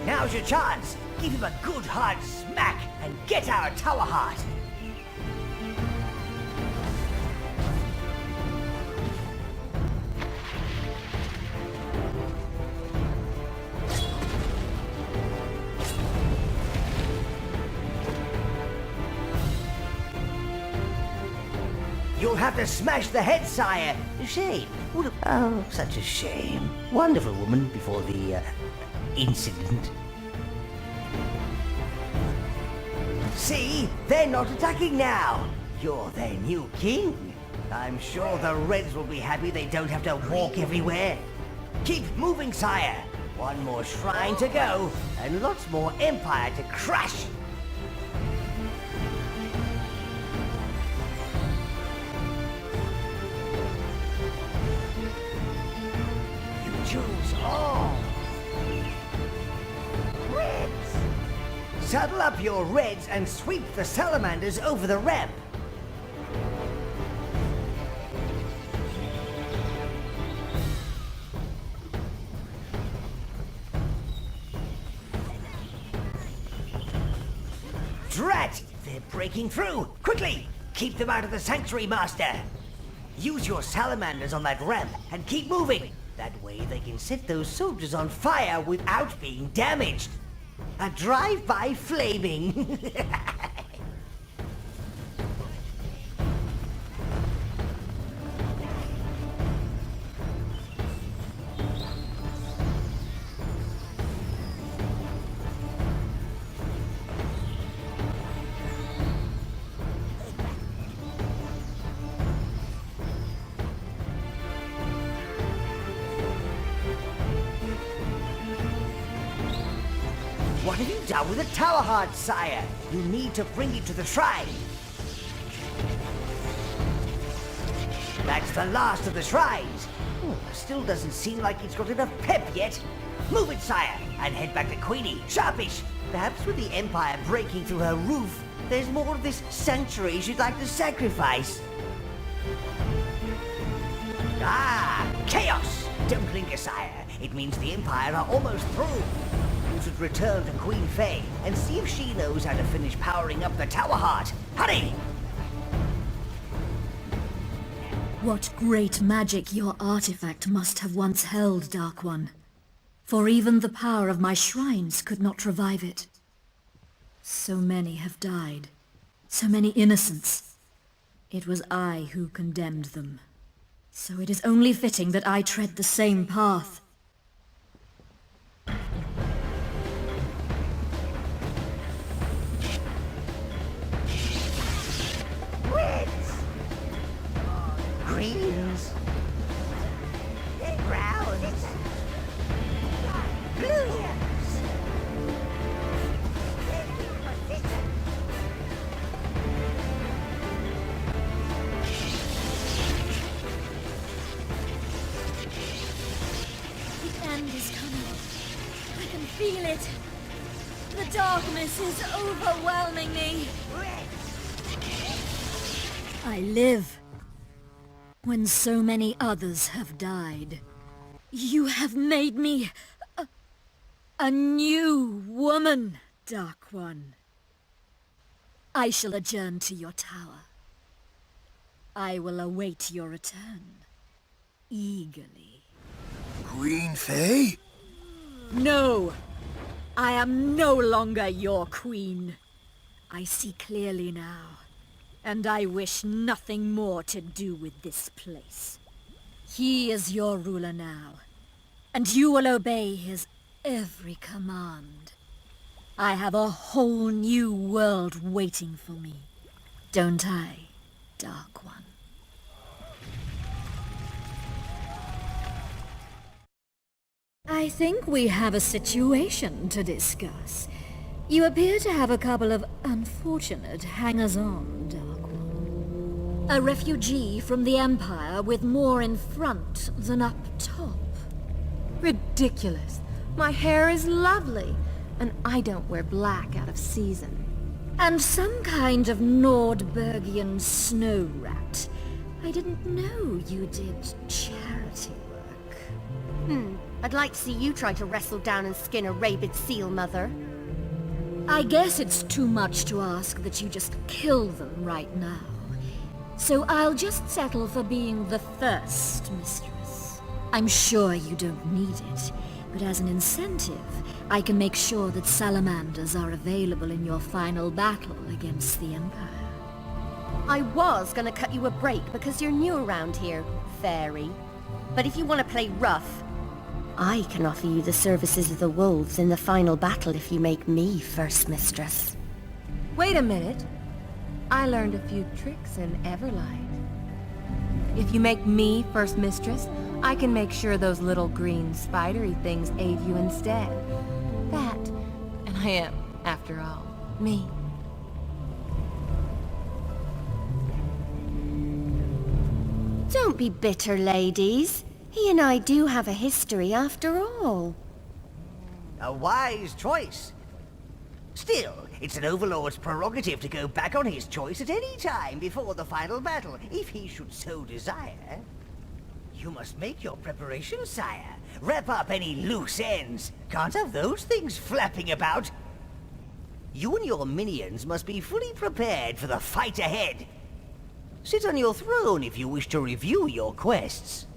Now's your chance. Give him a good hard smack and get our Tower Heart. You'll have to smash the head, sire. Shame. Oh, such a shame. Wonderful woman before the, incident. See? They're not attacking now. You're their new king. I'm sure the Reds will be happy they don't have to walk everywhere. Keep moving, sire. One more shrine to go, and lots more Empire to crush. Choose all. Reds! Saddle up your Reds and sweep the salamanders over the ramp. Drat! They're breaking through! Quickly! Keep them out of the sanctuary, Master! Use your salamanders on that ramp and keep moving! That way they can set those soldiers on fire without being damaged. A drive-by flaming. What have you done with the Tower Heart, sire? You need to bring it to the shrine. That's the last of the shrines. Still doesn't seem like it's got enough pep yet. Move it, sire, and head back to Queenie, sharpish. Perhaps with the Empire breaking through her roof, there's more of this sanctuary she'd like to sacrifice. Ah, chaos! Don't linger, sire. It means the Empire are almost through. You should return to Queen Faye and see if she knows how to finish powering up the Tower Heart. Hurry! What great magic your artifact must have once held, Dark One. For even the power of my shrines could not revive it. So many have died. So many innocents. It was I who condemned them. So it is only fitting that I tread the same path. Reds! Greens! Browns! Blues! The end is coming. I can feel it. The darkness is overwhelming me. I live when so many others have died. You have made me a new woman, Dark One. I shall adjourn to your tower. I will await your return eagerly. Queen Faye? No! I am no longer your queen. I see clearly now, and I wish nothing more to do with this place. He is your ruler now, and you will obey his every command. I have a whole new world waiting for me, don't I, Dark One? I think we have a situation to discuss. You appear to have a couple of unfortunate hangers-on, Dark One. A refugee from the Empire with more in front than up top. Ridiculous. My hair is lovely, and I don't wear black out of season. And some kind of Nordbergian snow rat. I didn't know you did charity work. I'd like to see you try to wrestle down and skin a rabid seal, Mother. I guess it's too much to ask that you just kill them right now. So I'll just settle for being the first mistress. I'm sure you don't need it, but as an incentive, I can make sure that salamanders are available in your final battle against the Empire. I was gonna cut you a break because you're new around here, fairy. But if you want to play rough, I can offer you the services of the wolves in the final battle if you make me first mistress. Wait a minute. I learned a few tricks in Everlight. If you make me first mistress, I can make sure those little green spidery things aid you instead. That, and I am, after all, me. Don't be bitter, ladies. He and I do have a history after all. A wise choice. Still, it's an Overlord's prerogative to go back on his choice at any time before the final battle, if he should so desire. You must make your preparations, sire. Wrap up any loose ends. Can't have those things flapping about. You and your minions must be fully prepared for the fight ahead. Sit on your throne if you wish to review your quests.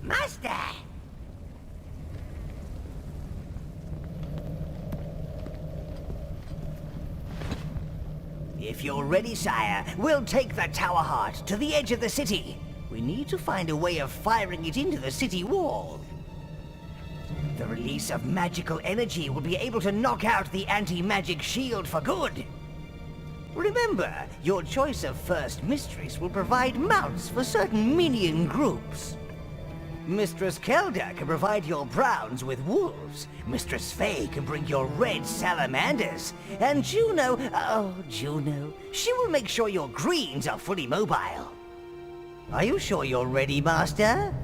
Master! If you're ready, sire, we'll take the Tower Heart to the edge of the city. We need to find a way of firing it into the city wall. The release of magical energy will be able to knock out the anti-magic shield for good. Remember, your choice of first mistress will provide mounts for certain minion groups. Mistress Kelda can provide your browns with wolves. Mistress Faye can bring your red salamanders. And Juno, oh, Juno, she will make sure your greens are fully mobile. Are you sure you're ready, Master?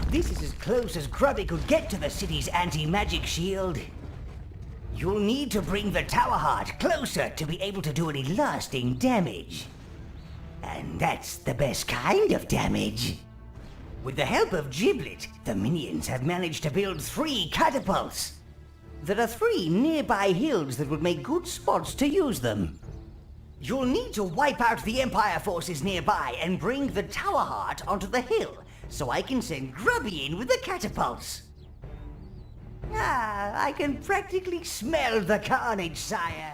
This is as close as Grubby could get to the city's anti-magic shield. You'll need to bring the Tower Heart closer to be able to do any lasting damage. And that's the best kind of damage. With the help of Giblet, the minions have managed to build 3 catapults. There are 3 nearby hills that would make good spots to use them. You'll need to wipe out the Empire forces nearby and bring the Tower Heart onto the hill, so I can send Grubby in with the catapults. Ah, I can practically smell the carnage, sire.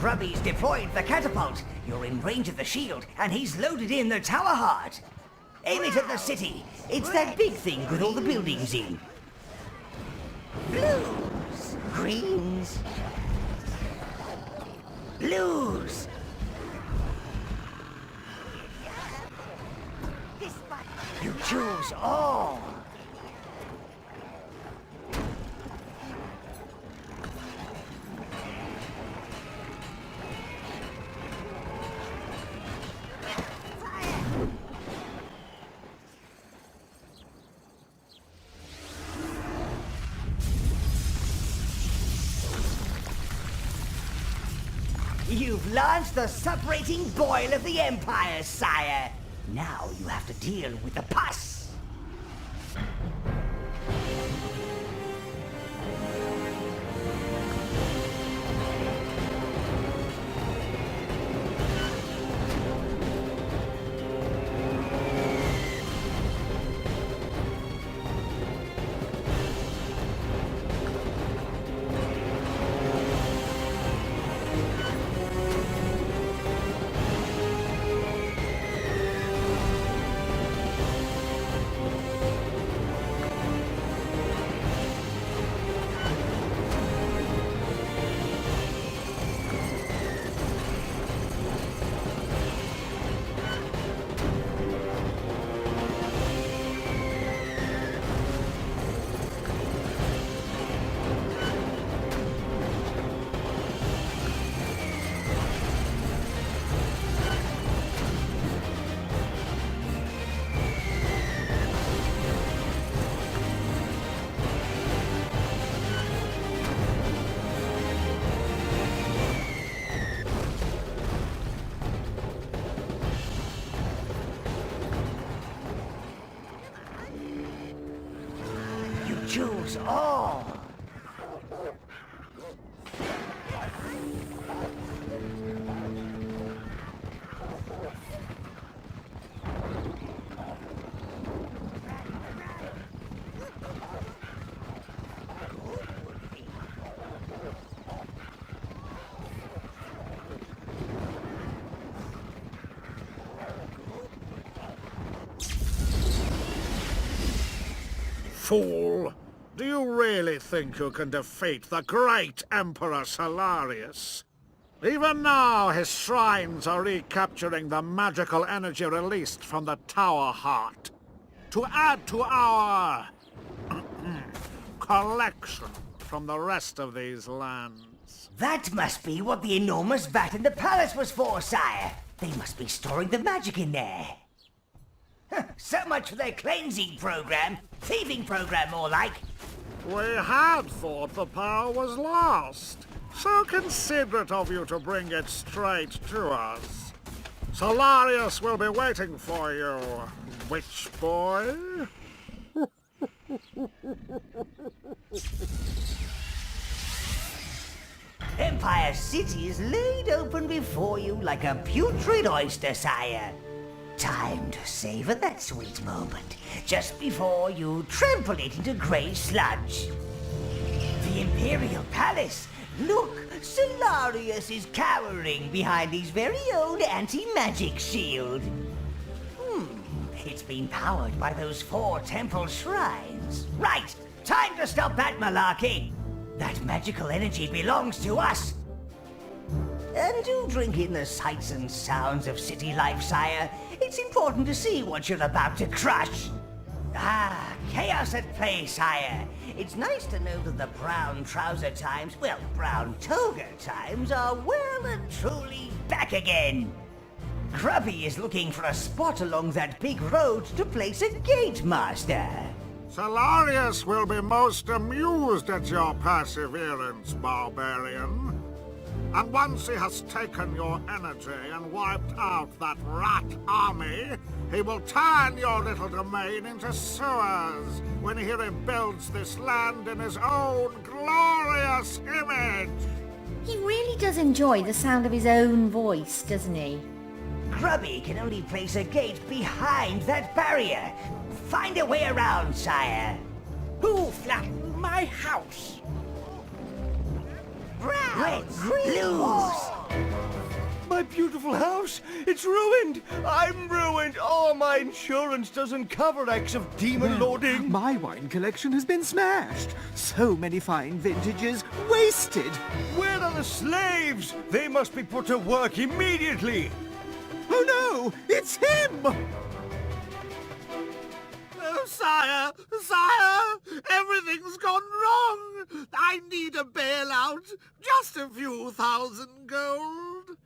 Grubby's deployed the catapult. You're in range of the shield, and he's loaded in the Tower Heart. Aim it at the city. It's that big thing with all the buildings in. Blues. Greens. Blues. You choose all. You've launched the separating boil of the Empire, sire. Now you have to deal with the pus. choose all. Fool! Do you really think you can defeat the great Emperor Solarius? Even now, his shrines are recapturing the magical energy released from the Tower Heart. To add to our collection from the rest of these lands. That must be what the enormous vat in the palace was for, sire. They must be storing the magic in there. So much for their cleansing program. Thieving program, more like. We had thought the power was lost. So considerate of you to bring it straight to us. Solarius will be waiting for you, witch boy. Empire City is laid open before you like a putrid oyster, sire. Time to savor that sweet moment, just before you trample it into grey sludge. The Imperial Palace! Look, Solarius is cowering behind his very own anti-magic shield. It's been powered by those 4 temple shrines. Right, time to stop that malarkey! That magical energy belongs to us! And do drink in the sights and sounds of city life, sire. It's important to see what you're about to crush. Ah, chaos at play, sire. It's nice to know that the brown trouser times, well, brown toga times, are well and truly back again. Grubby is looking for a spot along that big road to place a gate master. Solarius will be most amused at your perseverance, barbarian. And once he has taken your energy and wiped out that rat army, he will turn your little domain into sewers when he rebuilds this land in his own glorious image. He really does enjoy the sound of his own voice, doesn't he? Grubby can only place a gate behind that barrier. Find a way around, sire. Who flattened my house? Reds, blues. My beautiful house, it's ruined. I'm ruined. Oh, my insurance doesn't cover acts of demon lording. My wine collection has been smashed. So many fine vintages wasted. Where are the slaves? They must be put to work immediately. Oh no, it's him! Oh, sire! Sire! Everything's gone wrong! I need a bailout. Just a few thousand gold.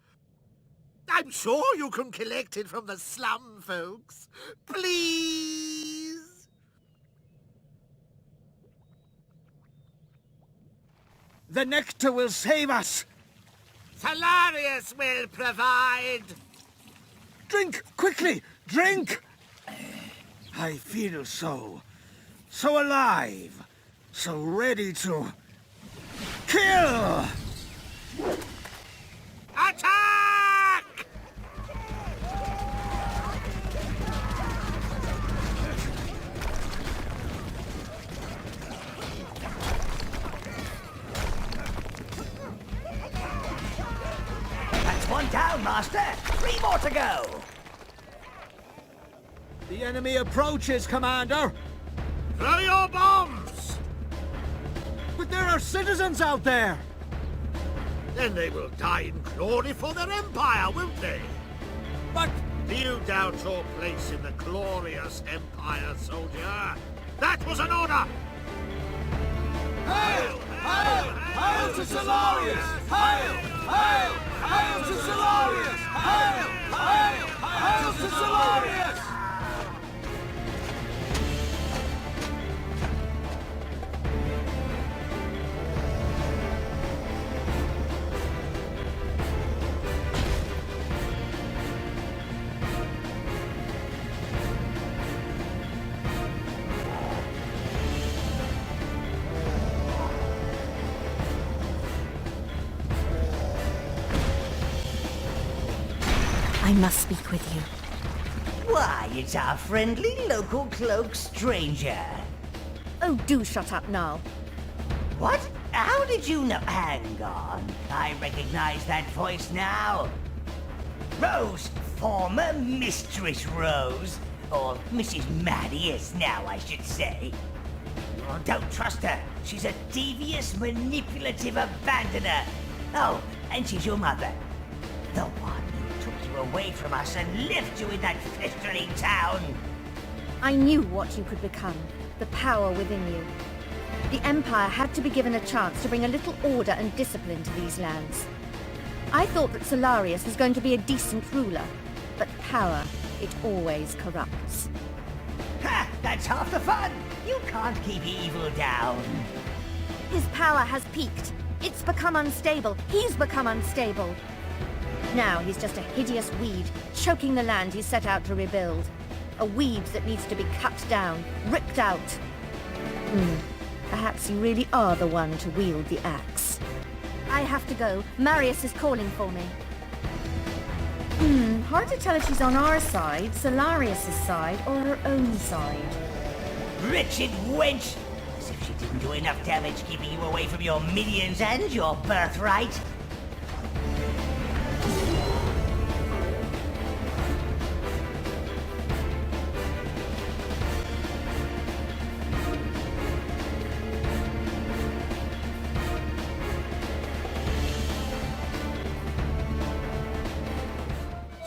I'm sure you can collect it from the slum folks. Please! The nectar will save us. Solarius will provide. Drink, quickly! Drink! I feel so alive, so ready to kill! Attack! That's one down, Master. 3 more to go. The enemy approaches, Commander! Throw your bombs! But there are citizens out there! Then they will die in glory for their empire, won't they? But do you doubt your place in the glorious empire, soldier? That was an order! Hail! Hail! Hail to Solarius! Hail! Hail! Hail to Solarius! Hail! Hail! Hail to Solarius! I must speak with you. Why, it's our friendly local cloak stranger. Oh, do shut up now. What? How did you know? Hang on. I recognize that voice now. Rose, former Mistress Rose. Or Mrs. Marius now, I should say. Oh, don't trust her. She's a devious, manipulative abandoner. Oh, and she's your mother. The one who took you away from us and left you in that festering town. I knew what you could become, the power within you. The Empire had to be given a chance to bring a little order and discipline to these lands. I thought that Solarius was going to be a decent ruler, but power, it always corrupts. Ha! That's half the fun! You can't keep evil down. His power has peaked. It's become unstable. He's become unstable. Now he's just a hideous weed, choking the land he set out to rebuild. A weed that needs to be cut down, ripped out. Perhaps you really are the one to wield the axe. I have to go. Marius is calling for me. Hard to tell if she's on our side, Solarius' side, or her own side. Wretched wench! As if she didn't do enough damage keeping you away from your minions and your birthright.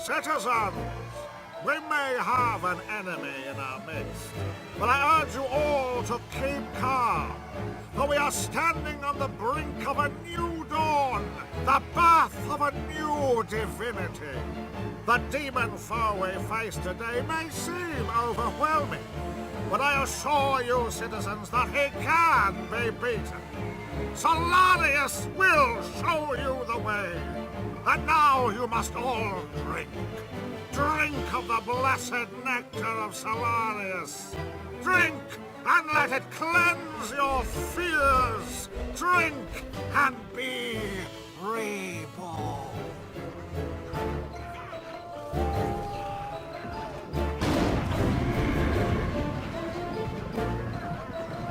Citizens, we may have an enemy in our midst, but I urge you all to keep calm, for we are standing on the brink of a new dawn, the birth of a new divinity. The demon foe we face today may seem overwhelming, but I assure you, citizens, that he can be beaten. Solarius will show you the way. And now you must all drink. Drink of the blessed nectar of Solarius. Drink and let it cleanse your fears. Drink and be reborn.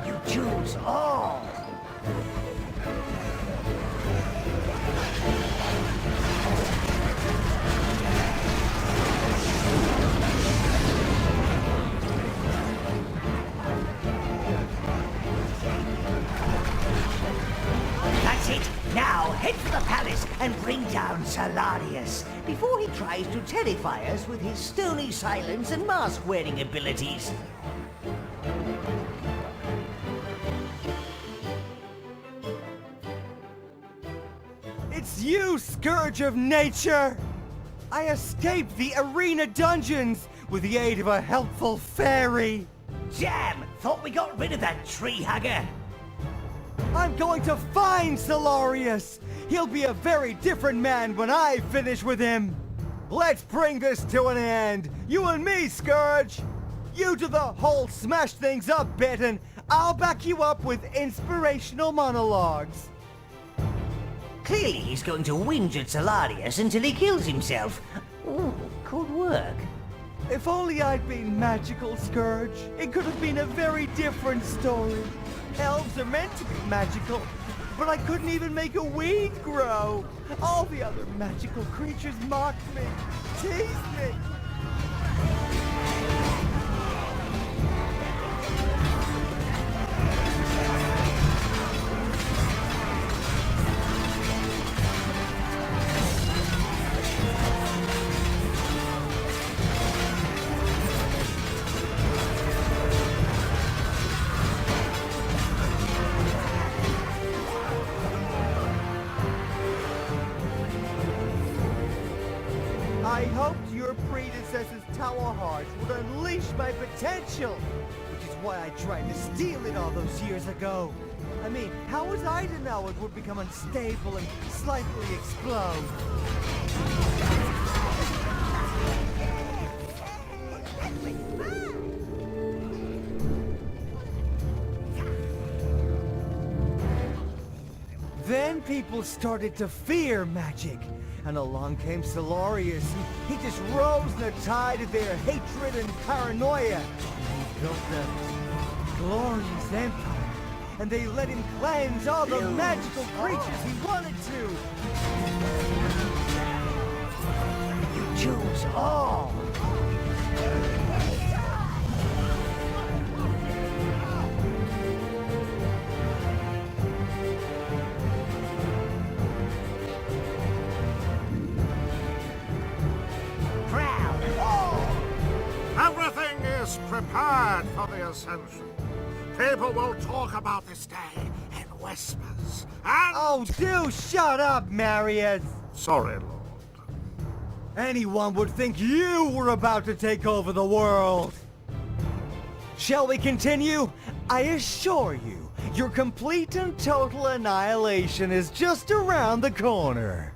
You choose all. That's it! Now head for the palace and bring down Solarius before he tries to terrify us with his stony silence and mask-wearing abilities. It's you, Scourge of Nature! I escaped the arena dungeons with the aid of a helpful fairy! Damn! Thought we got rid of that tree hugger! I'm going to find Solarius! He'll be a very different man when I finish with him! Let's bring this to an end! You and me, Scourge! You do the whole smash things up bit and I'll back you up with inspirational monologues! Clearly he's going to whinge at Solarius until he kills himself. Ooh, could work. If only I'd been magical, Scourge. It could have been a very different story. Elves are meant to be magical, but I couldn't even make a weed grow. All the other magical creatures mocked me, teased me. I hoped your predecessor's tower hearts would unleash my potential, which is why I tried to steal it all those years ago. I mean, how was I to know it would become unstable and slightly explode? Then people started to fear magic. And along came Solarius, and he just rose in the tide of their hatred and paranoia. And he built the glorious empire, and they let him cleanse all the magical creatures he wanted to. You choose all. Everything is prepared for the ascension. People will talk about this day in whispers, and... Oh, do shut up, Marius! Sorry, Lord. Anyone would think you were about to take over the world! Shall we continue? I assure you, your complete and total annihilation is just around the corner.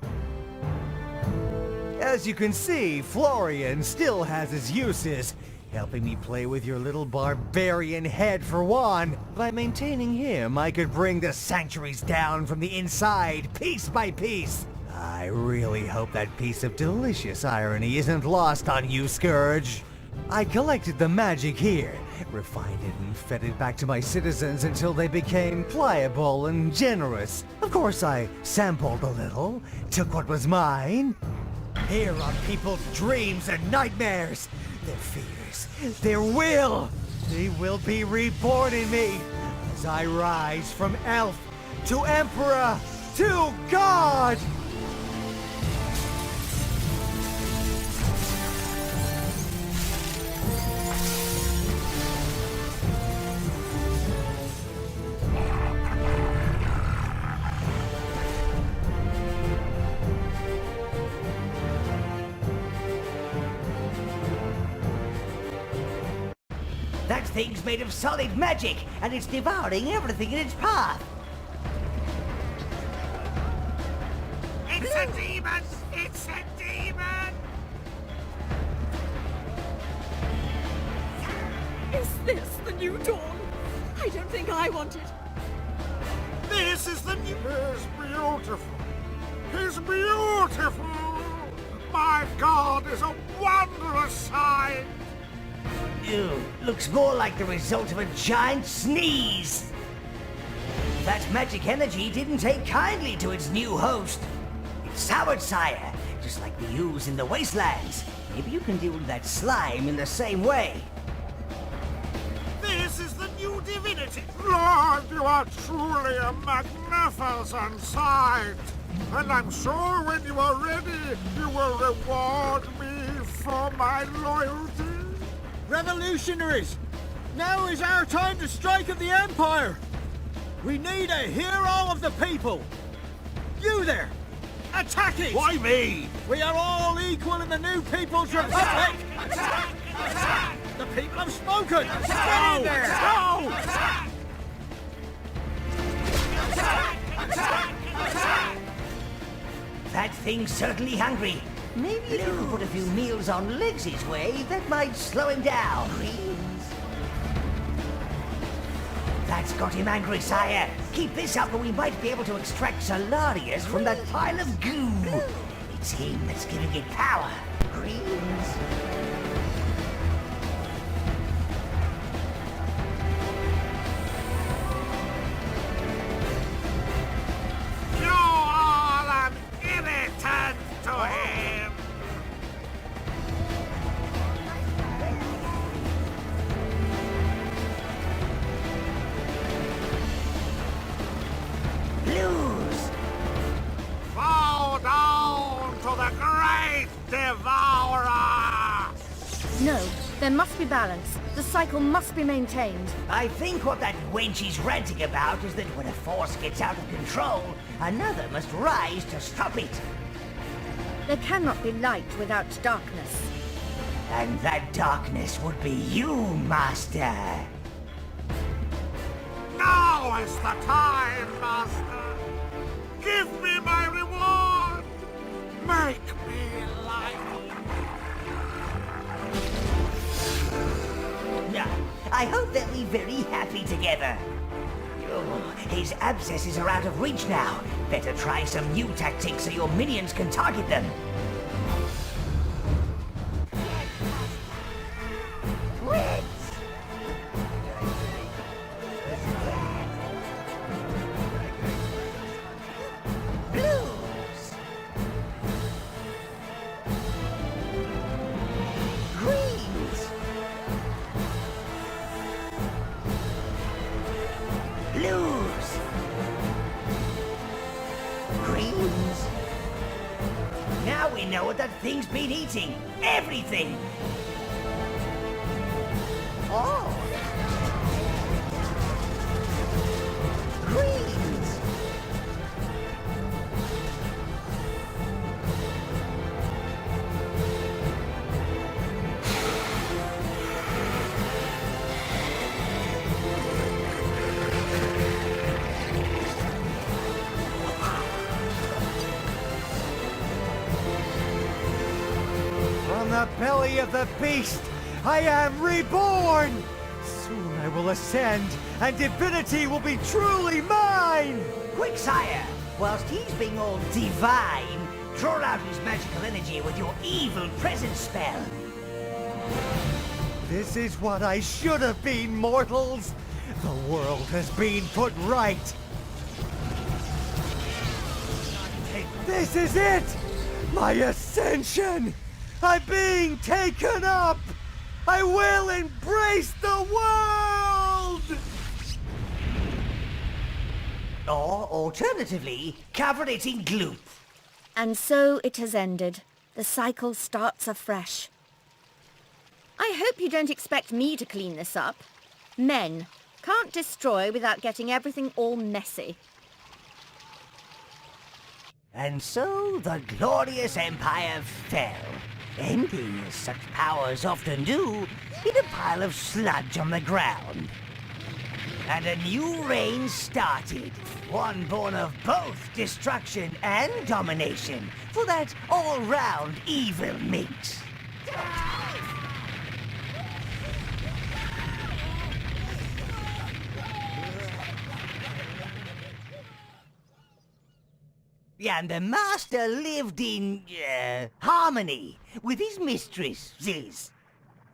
As you can see, Florian still has his uses, helping me play with your little barbarian head for one. By maintaining him, I could bring the sanctuaries down from the inside, piece by piece. I really hope that piece of delicious irony isn't lost on you, Scourge. I collected the magic here, refined it and fed it back to my citizens until they became pliable and generous. Of course, I sampled a little, took what was mine. Here are people's dreams and nightmares, their fears, their will. They will be reborn in me as I rise from elf to emperor to god! That thing's made of solid magic, and it's devouring everything in its path. It's a demon! It's a demon! Is this the new dawn? I don't think I want it. This is the new... He's beautiful. He's beautiful! My god is a wondrous sight! Ew, looks more like the result of a giant sneeze. That magic energy didn't take kindly to its new host. It's soured, sire, just like we use in the wastelands. Maybe you can deal with that slime in the same way. This is the new divinity! Lord, you are truly a magnificent sight! And I'm sure when you are ready, you will reward me for my loyalty. Revolutionaries! Now is our time to strike at the Empire! We need a hero of the people! You there! Attack it! Why me? We are all equal in the new People's Republic! Attack! Attack! The people have spoken! Attack! Get in there! Go! Go! Attack! Attack! Attack! Attack! That thing's certainly hungry. Maybe if you could put a few meals on Legs' way, that might slow him down. That's got him angry, sire. Keep this up and we might be able to extract Solarius from that pile of goo. It's him that's giving it power. Greens. You are an irritant to him! Blues. Bow down to the great devourer! No, there must be balance. The cycle must be maintained. I think what that wench is ranting about is that when a force gets out of control, another must rise to stop it. There cannot be light without darkness. And that darkness would be you, Master. Now is the time, Master! Give me my reward! Make me like... I hope they'll be very happy together. Oh, His abscesses are out of reach now. Better try some new tactics so your minions can target them. Blues. Greens. Blues. Greens. Now we know what that thing's been eating. Everything. Oh. Greens. From the belly of the beast, I am reborn! Soon I will ascend, and divinity will be truly mine! Quick, sire! Whilst he's being all divine, draw out his magical energy with your evil presence spell. This is what I should have been, mortals! The world has been put right! This is it! My ascension! I'm being taken up! I will embrace the world! Or, alternatively, cover it in gloop. And so it has ended. The cycle starts afresh. I hope you don't expect me to clean this up. Men can't destroy without getting everything all messy. And so the glorious empire fell, ending, as such powers often do, in a pile of sludge on the ground. And a new reign started, one born of both destruction and domination, for that all-round evil mix. And the master lived in, harmony with his mistresses.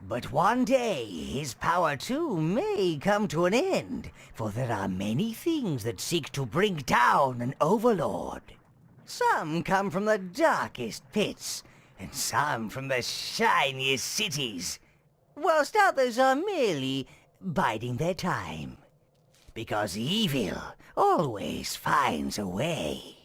But one day, his power too may come to an end, for there are many things that seek to bring down an overlord. Some come from the darkest pits, and some from the shiniest cities, whilst others are merely biding their time. Because evil always finds a way.